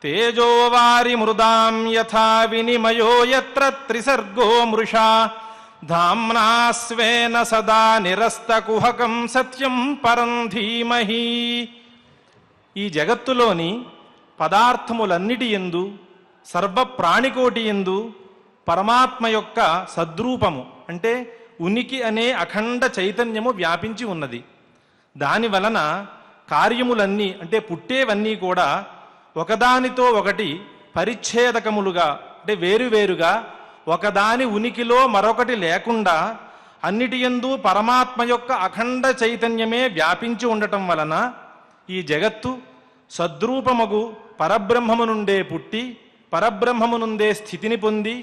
తేజోవారి మృదాం యథా వినిమయో యత్ర త్రిసర్గో మృషా ధామ్నా స్వేన సదా నిరస్తకుహకం సత్యం పరం ధీమహి. ఈ జగత్తులోని పదార్థములన్నిటి యందు సర్వ ప్రాణికోటి యందు పరమాత్మ యొక్క సద్రూపము అంటే ఉనికి అనే అఖండ చైతన్యము వ్యాపించి ఉన్నది. దాని వలన కార్యములన్నీ అంటే పుట్టేవన్నీ కూడా ఒకదానితో ఒకటి పరిచ్ఛేదకములుగా అంటే వేరువేరుగా ఒకదాని ఉనికిలో మరొకటి లేకుండా అన్నిటియందు పరమాత్మ యొక్క అఖండ చైతన్యమే వ్యాపించి ఉండటం వలన ఈ జగత్తు సద్రూపమగు పరబ్రహ్మము నుండే పుట్టి పరబ్రహ్మము నుండే స్థితిని పొంది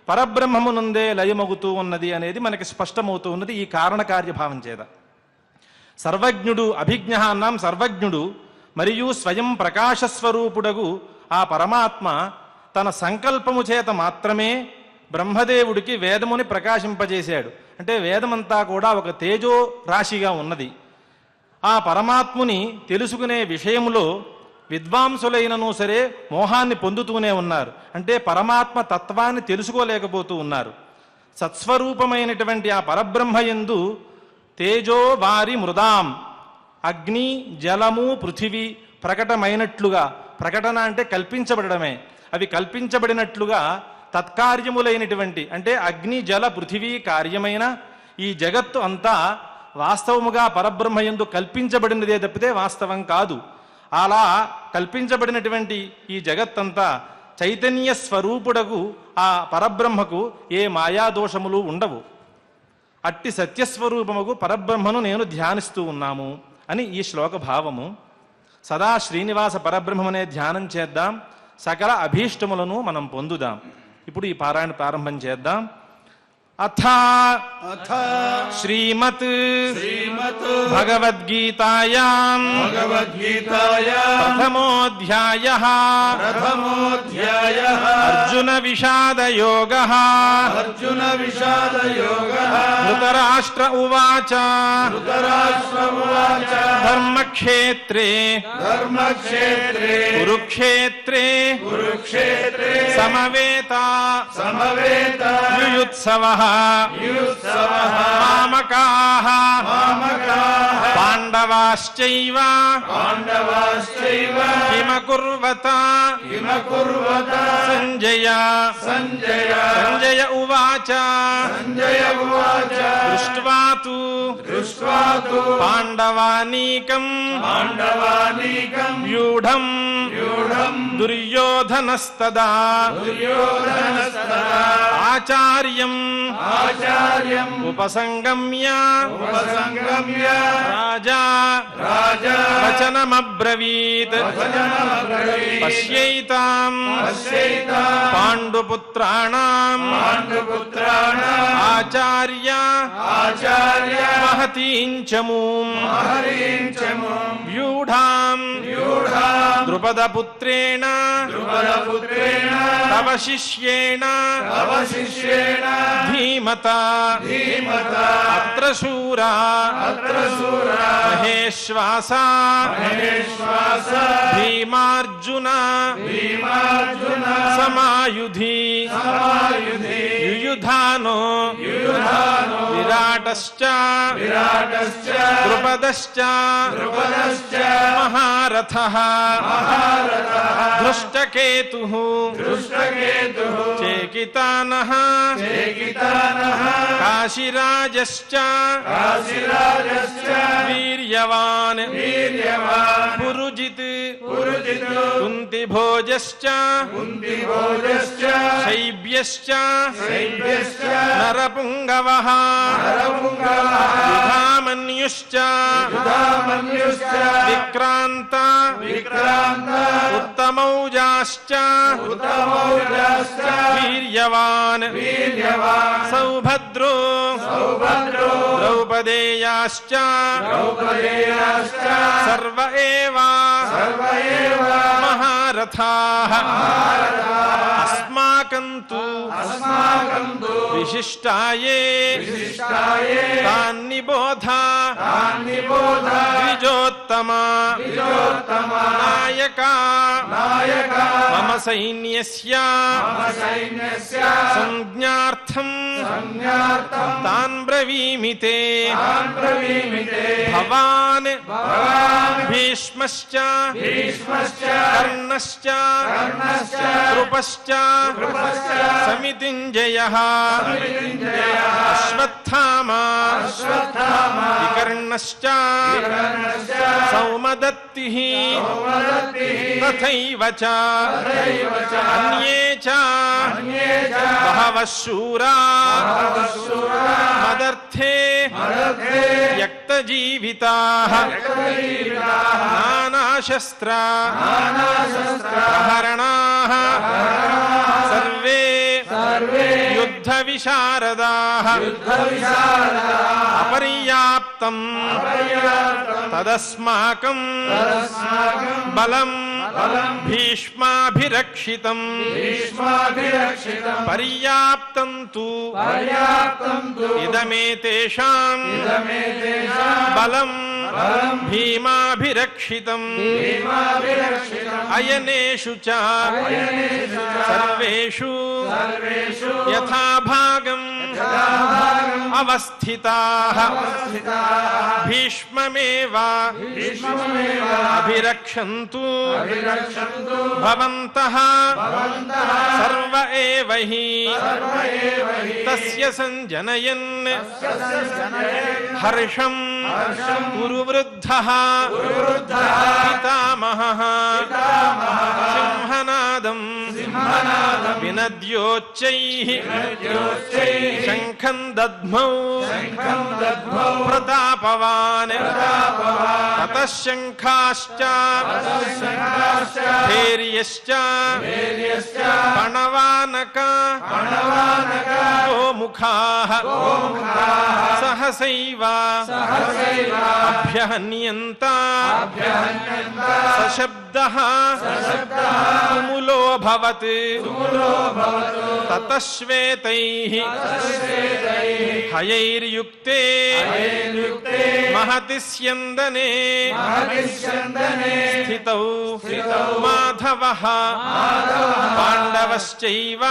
పరబ్రహ్మము నుండే లయమగుతూ ఉన్నది అనేది మనకి స్పష్టమవుతూ ఉన్నది ఈ కారణకార్యభావం చేత. సర్వజ్ఞుడు అభిజ్ఞ అన్నాం. సర్వజ్ఞుడు మరియు స్వయం ప్రకాశస్వరూపుడగు ఆ పరమాత్మ తన సంకల్పము చేత మాత్రమే బ్రహ్మదేవుడికి వేదముని ప్రకాశింపజేశాడు. అంటే వేదమంతా కూడా ఒక తేజో రాశిగా ఉన్నది. ఆ పరమాత్ముని తెలుసుకునే విషయంలో విద్వాంసులైనను సరే మోహాన్ని పొందుతూనే ఉన్నారు. అంటే పరమాత్మ తత్వాన్ని తెలుసుకోలేకపోతూ ఉన్నారు. సత్స్వరూపమైనటువంటి ఆ పరబ్రహ్మయందు తేజో వారి మృదాం అగ్ని జలము పృథివీ ప్రకటమైనట్లుగా, ప్రకటన అంటే కల్పించబడమే, అవి కల్పించబడినట్లుగా తత్కార్యములైనటువంటి అంటే అగ్ని జల పృథివీ కార్యమైన ఈ జగత్తు అంతా వాస్తవముగా పరబ్రహ్మయందు కల్పించబడినదే తప్పితే వాస్తవం కాదు. అలా కల్పించబడినటువంటి ఈ జగత్తంతా చైతన్య స్వరూపుడకు ఆ పరబ్రహ్మకు ఏ మాయాదోషములు ఉండవు. అట్టి సత్యస్వరూపముకు పరబ్రహ్మను నేను ధ్యానిస్తూ ఉన్నాము అని ఈ శ్లోక భావము. సదా శ్రీనివాస పరబ్రహ్మనే ధ్యానం చేద్దాం, సకల అభీష్టములను మనం పొందుదాం. ఇప్పుడు ఈ పారాయణ ప్రారంభం చేద్దాం. అథ శ్రీమత్ భగవద్గీతాయాం ప్రథమోऽధ్యాయః అర్జున విషాదయోగః ధృతరాష్ట్ర ఉవాచ ధర్మక్షేత్రే కురుక్షేత్రే సమవేతా యుయుత్సవః మామకాః పాండవాశ్చైవ కిమకుర్వత సంజయ ఉవాచ దృష్ట్వా తు పాండవానీకం వ్యూఢం దుర్యోధనస్తదా ఆచార్యం ఉపసంగమ్య రాజా వచనమబ్రవీత్ పశ్యైతాం పాండుపుత్రాణాం ఆచార్య మహతీం చమూం వ్యూఢాం ద్రుపదపుత్రేణ తవ శిష్యేణ ధీమతా అత్ర శూరా మహేశ్వాసా భీమార్జున సమాయుధి యుయుధానో విరాటశ్చ ద్రుపదశ్చ మహారథః దృష్టకేతుః చేకితానః కాశీరాజశ్చ వీర్యవాన్ పురుజిత్ కుంతిభోజశ్చ శైబ్యశ్చ నరపుంగవః యుధామన్యుశ్చ విక్రాంత ఉత్తమౌజాశ్చ వీర్యవాన్ సౌభద్రో ద్రౌపదేయాశ్చ సర్వ ఏవ మహారథాః అస్మాకం తు విశిష్టాయే తాన్నిబోధ ద్విజోత్తమా నాయకా మమ సైన్యస్య సంజ్ఞార్థం తాన్ బ్రవీమి తే భవాన్ భీష్మశ్చ భీష్మశ్చ కర్ణశ్చ కర్ణశ్చ కృపశ్చ కృపశ్చ సమితింజయః సమితింజయః అశ్వత్థామా అశ్వత్థామా వికర్ణశ్చ వికర్ణశ్చ సౌమదత్తిః సౌమదత్తిః తథైవ చ తథైవ చ అన్యే చ అన్యే చ బహవః శూరా బహవః శూరాः మదర్థే మదర్థే యక్తజీవితాః యక్తజీవితాః నానాశస్త్ర నానాశస్త్ర ప్రహరణాః సర్వే సర్వే యుద్ధవిశారదాః యుద్ధవిశారదాః అపర్యాప్తం అపర్యాప్తం తదస్మాకం తదస్మాకం బలం బలం భీష్మాభిరక్షితం భీష్మాభిరక్షితం పర్యాప్తం తు పర్యాప్తం తు ఇదమేతేషాం ఇదమేతేషాం బలం బలం భీమాభిరక్షితం భీమాభిరక్షితం అయనేషు చ అయనేషు చ సర్వేషు సర్వేషు యథాభాగం యథాభాగం అవస్థితాః అవస్థితాః భీష్మమేవ భీష్మమేవ అభిరక్షन्तు అభిరక్షन्तు భవంతః భవంతః సర్వ ఏవ హి సర్వ ఏవ హి తస్య సంజనయన్ తస్య జనయన్ హర్షం హర్షం కురువృద్ధః కురువృద్ధః పితామహః పితామహః సింహనాదం సింహనాదం వినద్యోచ్చైః వినద్యోచ్చైః శంఖం దద్మౌ శంఖం దద్మౌ ప్రతాపవాన్ ప్రతాపవాన్ తతః శంఖాశ్చ శంఖాశ్చ ధైర్యశ్చ ధైర్యశ్చ పణవానక పణవానక గోముఖాః గోముఖాః సహసైవ సహసైవ అభ్యహన్యంత అభ్యహన్యంత సశబ్దః సశబ్దః తుములోऽభవత్ తుములో భవతు తతః శ్వేతైః తస్యేతైః హయైర్యుక్తే హయైర్యుక్తే మహతి స్యందనే మహతిస్యందనే స్థితౌ స్థితౌ మాధవః మాధవః పాండవశ్చైవ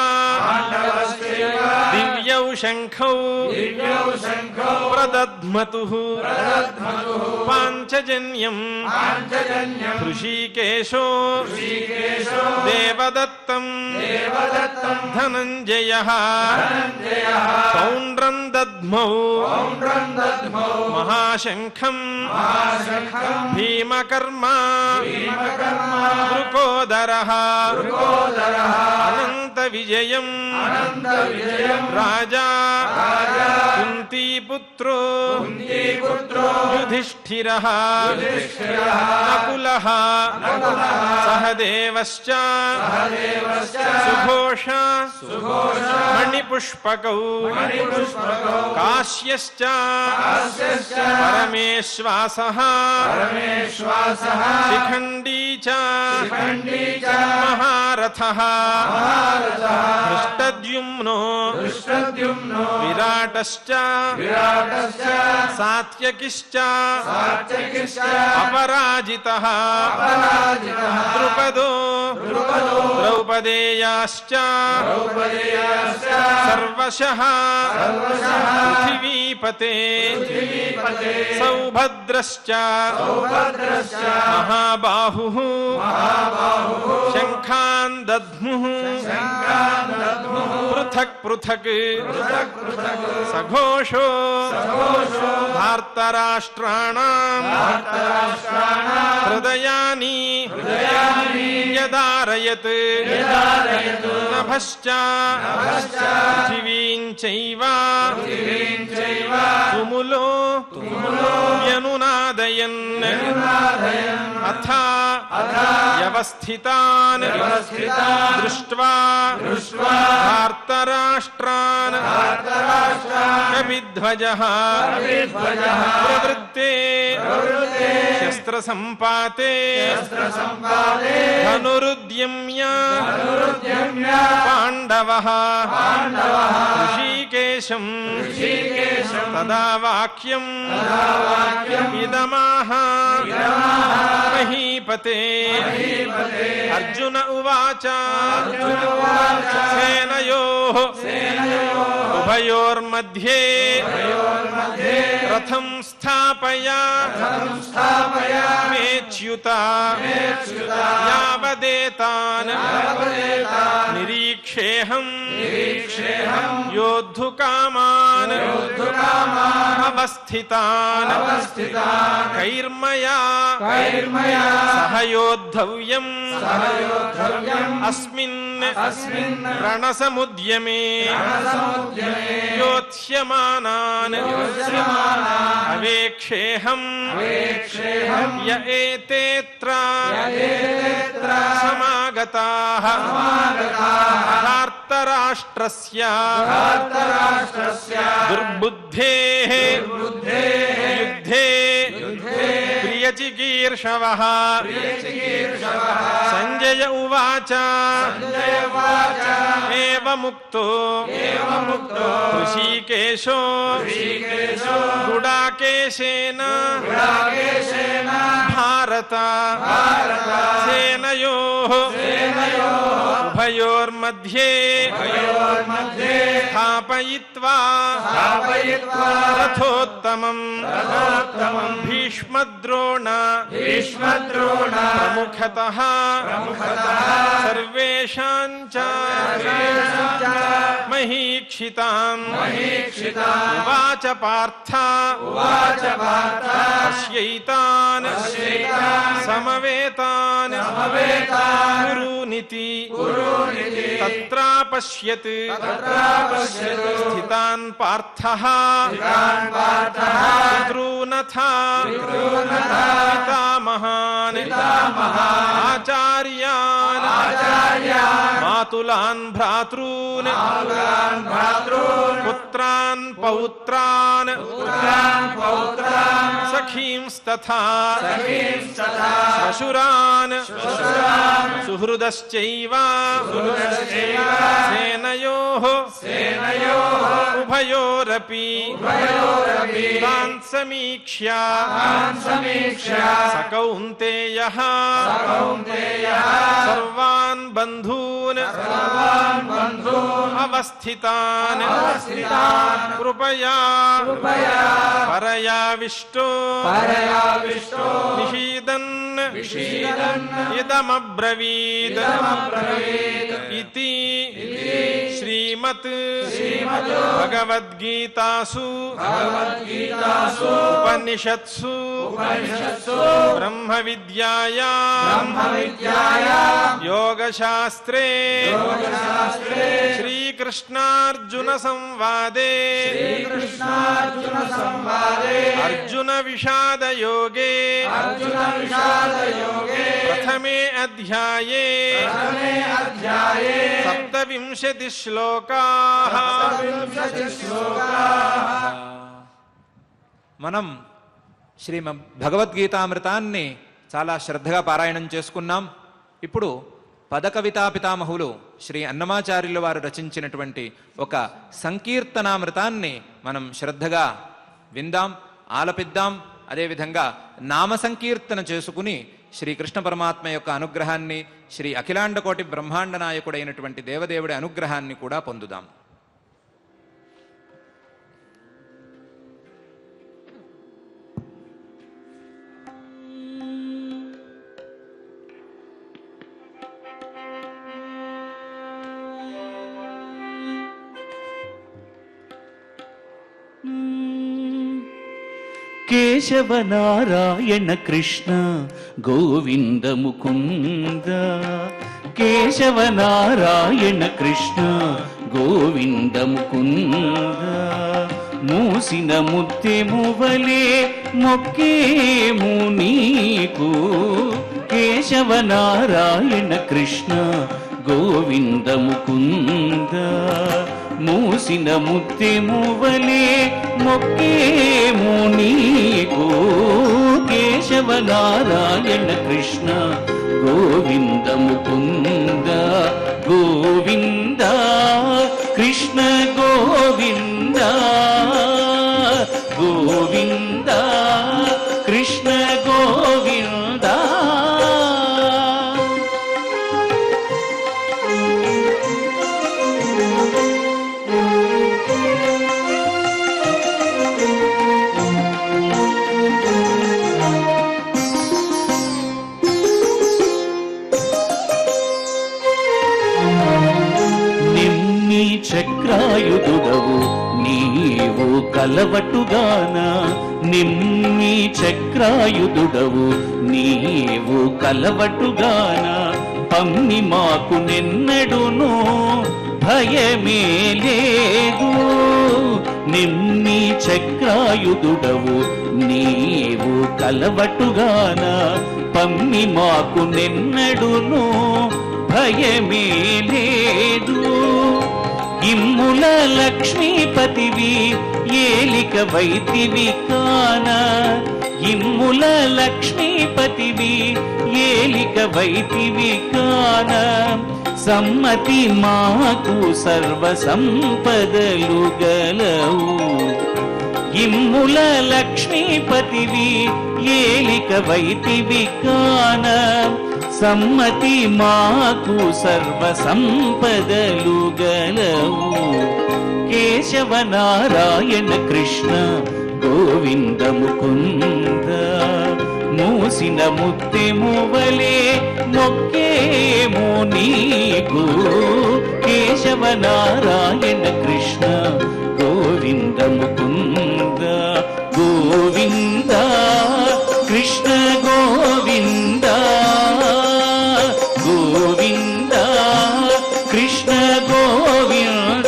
పాండవశ్చైవ దివ్యౌ శంఖౌ దివ్యౌ శంఖౌ ప్రదధ్మతుః ప్రదధ్మతుః పాంచజన్యం పాంచజన్యం హృషీకేశో ఋషికేశో దేవదత్తం దేవదత్తం ధనంజయః ధనంజయః పౌండ్రం దద్మౌ పౌండ్రం దద్మౌ మహాశంఖం మహాశంఖం భీమకర్మ భీమకర్మ వృకోదరః వృకోదరః అనంత విజయం అనంత విజయం రాజా రాజా కుంతీపుత్రో కుంతీపుత్రో యుధిష్ఠిరః యుధిష్ఠిరః నకులః నకులః సహదేవశ్చ సహదేవశ్చ సుఘోష సుఘోష మణిపుష్పకౌ మణిపుష్పకౌ కాశ్యశ్చ కాశ్యశ్చ పరమేశ్వాసః పరమేశ్వాసః శిఖండీ చ శిఖండీ చ మహారథః మహారథః దృష్టద్యుమ్నో దృష్టద్యుమ్నో విరాటశ్చ విరాటశ్చ సాత్యకిశ్చ సాత్యకిశ్చ అపరాజితః అపరాజితః ద్రుపదో ద్రుపదో ద్రౌపదేయాశ్చ ద్రౌపదేయాశ్చ సర్వశః సర్వశః పృథివీపతే పృథివీపతే సౌభద్రశ్చ సౌభద్రశ్చ మహాబాహుః మహాబాహుః శంఖాన్ దద్ముః శంఖాన్ దద్ముః పృథక్ పృథక్ పృథక్ పృథక్ సఘోషో సఘోషో ధార్తరాష్ట్రాణాం ధార్తరాష్ట్రాణాం హృదయాని హృదయాని యదారయత్ యదారయత్ నభశ్చ నభశ్చ పృథివీం చైవ పృథివీం చైవ తుములో వ్యనునాదయన్ వ్యనునాదయన్ అథ అథ వ్యవస్థితాన్ వ్యవస్థితాన్ దృష్ట్వా దృష్ట్వా ధార్తరాష్ట్రాన్ ధార్తరాష్ట్రాన్ కపిధ్వజః కపిధ్వజః ప్రవృత్తే ప్రవృత్తే శస్త్రసంపాతే శస్త్రసంపాదే ధనురుద్యమ్య ధనురుద్యమ్య పాండవః పాండవః ఋషికేశం ఋషికేశం తదా వాక్యం తదా వాక్యం ఇదమాహ ఇదమాహ మహీపతే మహీపతే అర్జున ఉవాచ అర్జున ఉవాచ సేనయోః ఉభయోర్मध्ये ఉభయోర్मध्ये రథం స్థాపయ రథం స్థాపయ మేచ్ఛ मेच्युत यावदेतान् निरीक्षेऽहं योद्धुकामान् अवस्थितान् कैर्मया सह योद्धव्यम् अस्मिन् रणसमुद्यमे योत्स्यमानान् अवेक्षेऽहं य एतेऽत्र समागताः धार्तराष्ट्रस्य दुर्बुद्धेः युद्धे प्रियचिकीर्षवः संजय उवाच एवमुक्तो ऋषिकेशो गुडाकेशेन भारत सेनयोः उभयोर्मध्ये स्थापयित्वा रथोत्तमम् भीष्मद्रोण प्रमुखतः सर्वेषां च महीक्षिताम् उवाच पार्थ पश्यैतान् समवेतान् कुरूनिति तत्रा पश्यत् स्थितान् पार्थः पितॄनथा पितामहान् आचार्यान् मातुलान् भ्रातॄन् पुत्रान् पौत्रान् सखींस्तथा श्वशुरान् सुहृदश्चैव सेनयोः उभयोरपि तान् समीक्ष्य स कौन्तेयः सर्वान् बन्धून् अवस्थितान् कृपया परयाविष्टो निषीदन् इदमब्रवीत् इति श्रीमत् भगवद्गीतासु उपनिषत्सु ब्रह्मविद्यायां योगशास्त्रे श्रीकृष्णार्जुन संवादे अर्जुन विषाद योगे प्रथमे अध्याये सप्तविंशति श्लोकाः మనం శ్రీ భగవద్గీతామృతాన్ని చాలా శ్రద్ధగా పారాయణం చేసుకున్నాం. ఇప్పుడు పదకవితా పితామహులు శ్రీ అన్నమాచార్యుల వారు రచించినటువంటి ఒక సంకీర్తనామృతాన్ని మనం శ్రద్ధగా విందాం, ఆలపిద్దాం. అదేవిధంగా నామ సంకీర్తన చేసుకుని శ్రీకృష్ణ పరమాత్మ యొక్క అనుగ్రహాన్ని, శ్రీ అఖిలాండకోటి బ్రహ్మాండ నాయకుడైనటువంటి దేవదేవుడి అనుగ్రహాన్ని కూడా పొందుదాం. కేశవ నారాయణ కృష్ణ గోవింద ముకుంద, కేశవ నారాయణ కృష్ణ గోవింద ముకుంద, మూసిన ముత్తెమువలే మొక్కేము నీకు, కేశవ నారాయణ కృష్ణ గోవింద ముకుంద, మూసిన ముత్తెమువలే మొక్కేము నీకు, కేశవ నారాయణ కృష్ణ గోవింద ముకుంద, గోవింద కృష్ణ గోవింద, గోవింద కృష్ణ గోవింద. కలవటుగాన నిమ్మి చక్రాయుధుడవు నీవు కలవటుగాన పమ్మి మాకు నిన్నడును భయమే లేదు. నిమ్మి చక్రాయుధుడవు నీవు కలవటుగాన పమ్మి మాకు నిన్నడును భయమే లేదు. ఇమ్ముల లక్ష్మీపతివి ఏలిక వైతివి కాన, ఇమ్ముల లక్ష్మీపతివి ఏలిక వైతివి కాన, సమ్మతి మాకు సర్వ సంపదలు గలవు. ఇమ్ముల లక్ష్మీపతివి ఏలిక వైతివి కాన, సమ్మతి మాకు సర్వ సంపదలు గలవు. కేశవ నారాయణ కృష్ణ గోవింద ముకుంద, మూసిన ముత్తెమువలే మొక్కేమో నీకు. కేశవ నారాయణ కృష్ణ గోవింద ముకుంద, గోవింద కృష్ణ గోవింద, గోవింద కృష్ణ గోవింద.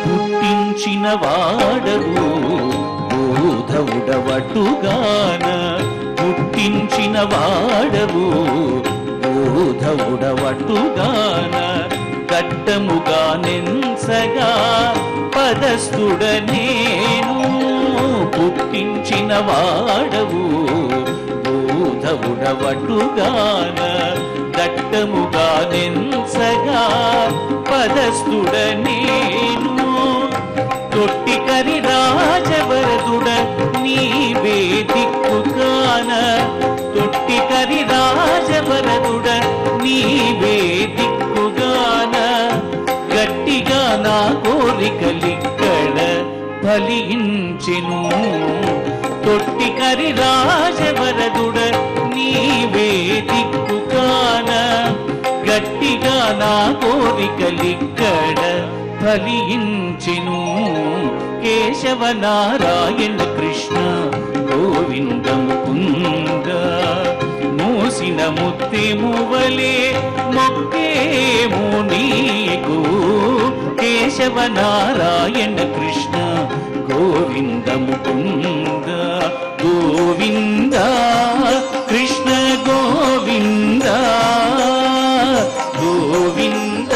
పుట్టించిన వాడవు బోధవుడవటుగాన, పుట్టించిన వాడవు బోధవుడవటుగాన, కట్టముగా నెంసగా పదస్థుడ నేను. పుట్టించిన వాడవు బోధవుడవటుగాన, దట్టముగా నెంసగా పదస్థుడ నేను. తొట్టికరి రాజవరదుడ నీవే దిక్కు కాన, తొట్టికరి రాజవరదుడ నీవే దిక్కుగాన, గట్టిగా నా కోరికలిక్కడ ఫలించెను. తొట్టికరి రాజవరదుడ నీవే దిక్కు కాన, గట్టిగా నా కోరికలిక్కడ ఫలించెను. కేశవ నారాయణ కృష్ణ గోవింద ముకుంద, మూసిన ముత్తెమువలే మొక్కేమో నీకు. కేశవ నారాయణ కృష్ణ గోవింద ముకుంద, గోవింద కృష్ణ గోవింద, గోవింద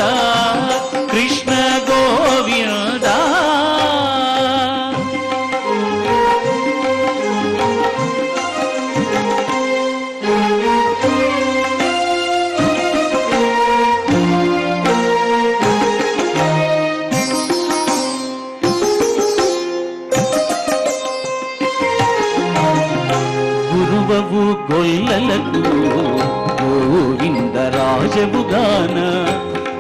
కృష్ణ గోవింద. గురువవు గొల్లలకు గోవింద రాజవుగాన,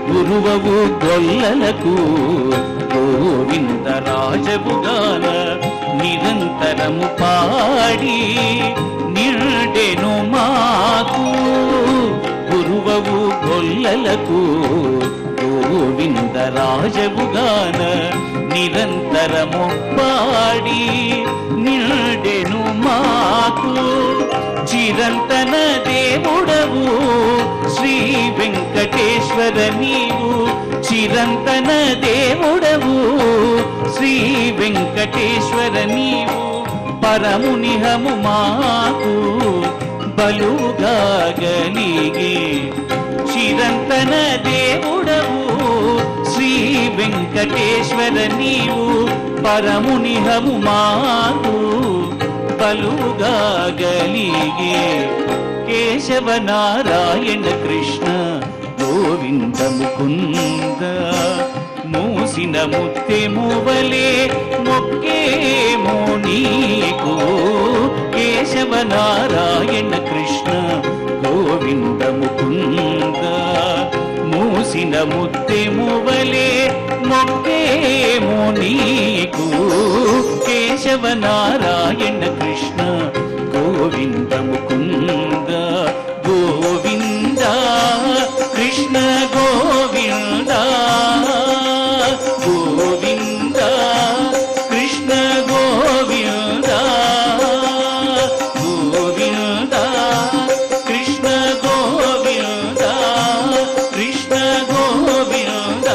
గురువవు గొల్లలకు గోవింద రాజవుగాన, నిరంతరము పాడి నిండెను మాకు. గురువవు గొల్లలకు గోవింద రాజవుగాన, నిరంతరము పాడి నిండెను మాకు. చిరంతన దేవుడవు శ్రీ వెంకటేశ్వర నీవు, చిరంతన దేవుడవు శ్రీ వెంకటేశ్వర నీవు. పరమునిహము మాకు బలుగా గలిగే, చిరంతన దేవుడవు శ్రీ వెంకటేశ్వర నీవు. పరమునిహము మాకు బలుగా గలిగే. కేశవ నారాయణ కృష్ణ గోవింద ముకుంద, మూసిన ముత్తెమువలే మొక్కేమో నీకు. కేశవ నారాయణ కృష్ణ గోవింద ముకుంద, మూసిన ముత్తెమువలే మొక్కేమో నీకు కేశవ నారాయణ కృష్ణ గోవింద ముకుంద గోవింద కృష్ణ గోవింద గోవింద కృష్ణ గోవింద గోవింద కృష్ణ గోవింద కృష్ణ గోవింద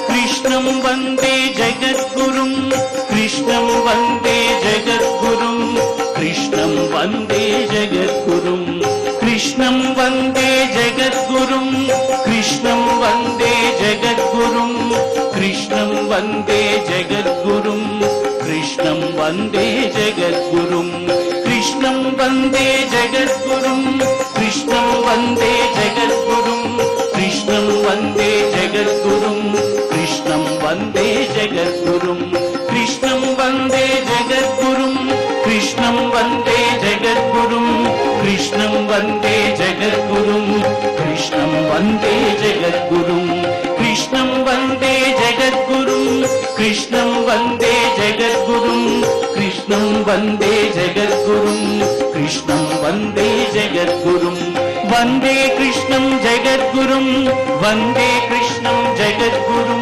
కృష్ణం వందే జగద్గురుం కృష్ణం వందే జగద్గురుం కృష్ణం వందే జగద్గురుం కృష్ణం వందే జగద్గురుం కృష్ణం వందే జగద్గురుం కృష్ణం వందే జగద్గురుం కృష్ణం వందే జగద్గురుం కృష్ణం వందే జగద్గురుం కృష్ణం వందే జగద్గురుం కృష్ణం వందే జగద్గురుం కృష్ణం వందే జగద్గురుం కృష్ణం వందే జగద్గురుం కృష్ణం వందే జగద్గురుం కృష్ణం వందే జగద్గురుం కృష్ణం వందే జగద్గురుం కృష్ణం వందే జగద్గురుం కృష్ణం వందే జగద్గురుం కృష్ణం వందే జగద్గురుం కృష్ణం వందే జగద్గురుం వందే కృష్ణం జగద్గురుం వందే కృష్ణం జగద్గురుం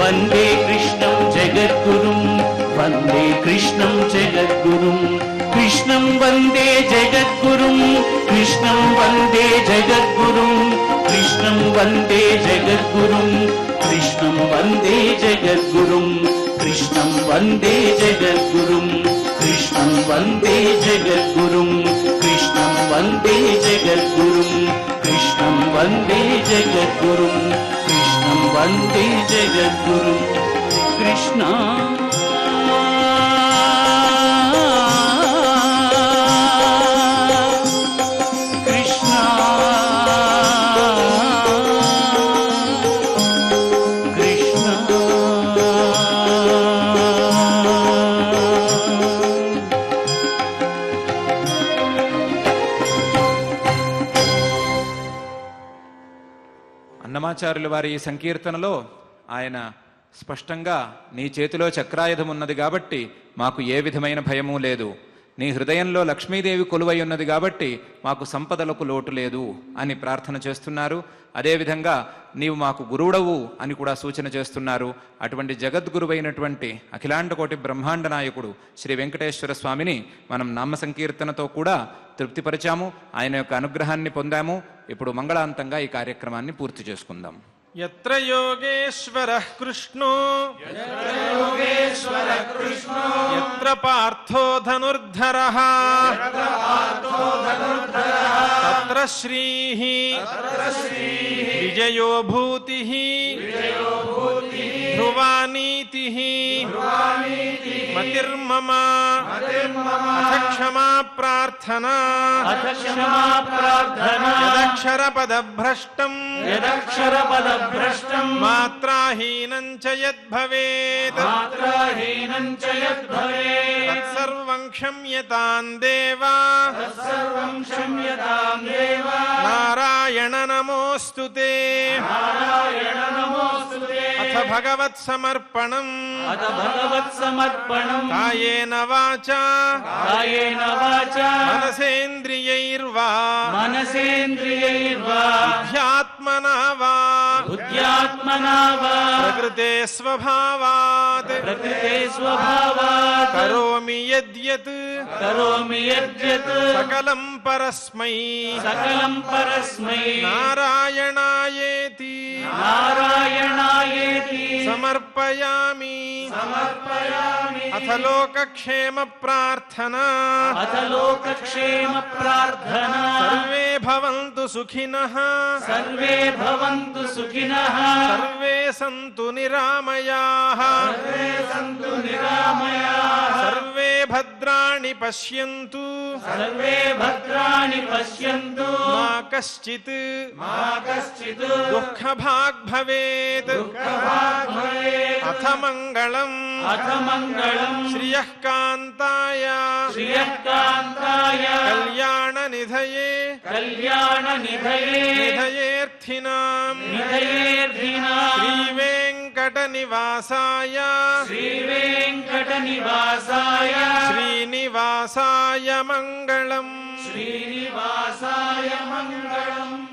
వందే కృష్ణం జగద్గురుం వందే కృష్ణం జగద్గురుం కృష్ణం వందే జగద్గురుం కృష్ణం వందే జగద్గురుం కృష్ణం వందే జగద్గురుం కృష్ణం వందే జగద్గురుం కృష్ణం వందే జగద్గురుం కృష్ణం వందే జగద్గురుం కృష్ణం వందే జగద్గురుం కృష్ణం వందే జగద్గురుం కృష్ణం వందే జగద్గురుం కృష్ణ అన్నమాచార్యుల వారి ఈ సంకీర్తనలో ఆయన స్పష్టంగా నీ చేతిలో చక్రాయుధం ఉన్నది కాబట్టి మాకు ఏ విధమైన భయము లేదు, నీ హృదయంలో లక్ష్మీదేవి కొలువై ఉన్నది కాబట్టి మాకు సంపదలకు లోటు లేదు అని ప్రార్థన చేస్తున్నారు. అదేవిధంగా నీవు మాకు గురువుడవు అని కూడా సూచన చేస్తున్నారు. అటువంటి జగద్గురువైనటువంటి అఖిలాండకోటి బ్రహ్మాండ నాయకుడు శ్రీ వెంకటేశ్వర స్వామిని మనం నామ సంకీర్తనతో కూడా తృప్తిపరిచాము, ఆయన యొక్క అనుగ్రహాన్ని పొందాము. ఇప్పుడు మంగళాంతంగా ఈ కార్యక్రమాన్ని పూర్తి చేసుకుందాం. యత్ర యోగేశ్వరః కృష్ణో యత్ర పార్థో ధనుర్ధరః తత్ర శ్రీః విజయో భూతిః ధ్రువా నీతిః మతిర్మమ అథ క్షమా ప్రార్థనా యదక్షరపదభ్రష్టం మాత్రాహీనం చ యద్భవేత్ తత్సర్వం క్షమ్యతాం దేవా నారాయణ నమోస్తుతే. అథ భగవత్ సమర్పణం కాయేన వాచా మనసేంద్రియైర్వా బుద్ధ్యాత్మనా వా ప్రకృతే స్వభావాత్ కరోమి యద్యత్ సకలం పరస్మై నారాయణాయేతి సమర్పయామి. అథ లోకక్షేమ ప్రార్థనా సర్వే భవంతు సుఖినః సర్వే సంతు నిరామయాః సర్వే భద్రాణి పశ్యంతు మా కశ్చిత్ దుఃఖభాగ్ భవేత్. అథ మంగళం अथ मङ्गलम् श्रियः कान्ताय श्रियःकान्ताय कल्याणनिधये कल्याणनिधये निधयेऽर्थिनाम् निधयेऽर्थिनाम् श्रीवेङ्कटनिवासाय श्रीवेङ्कटनिवासाय श्रीनिवासाय मङ्गलम् श्रीनिवासाय मङ्गलम्।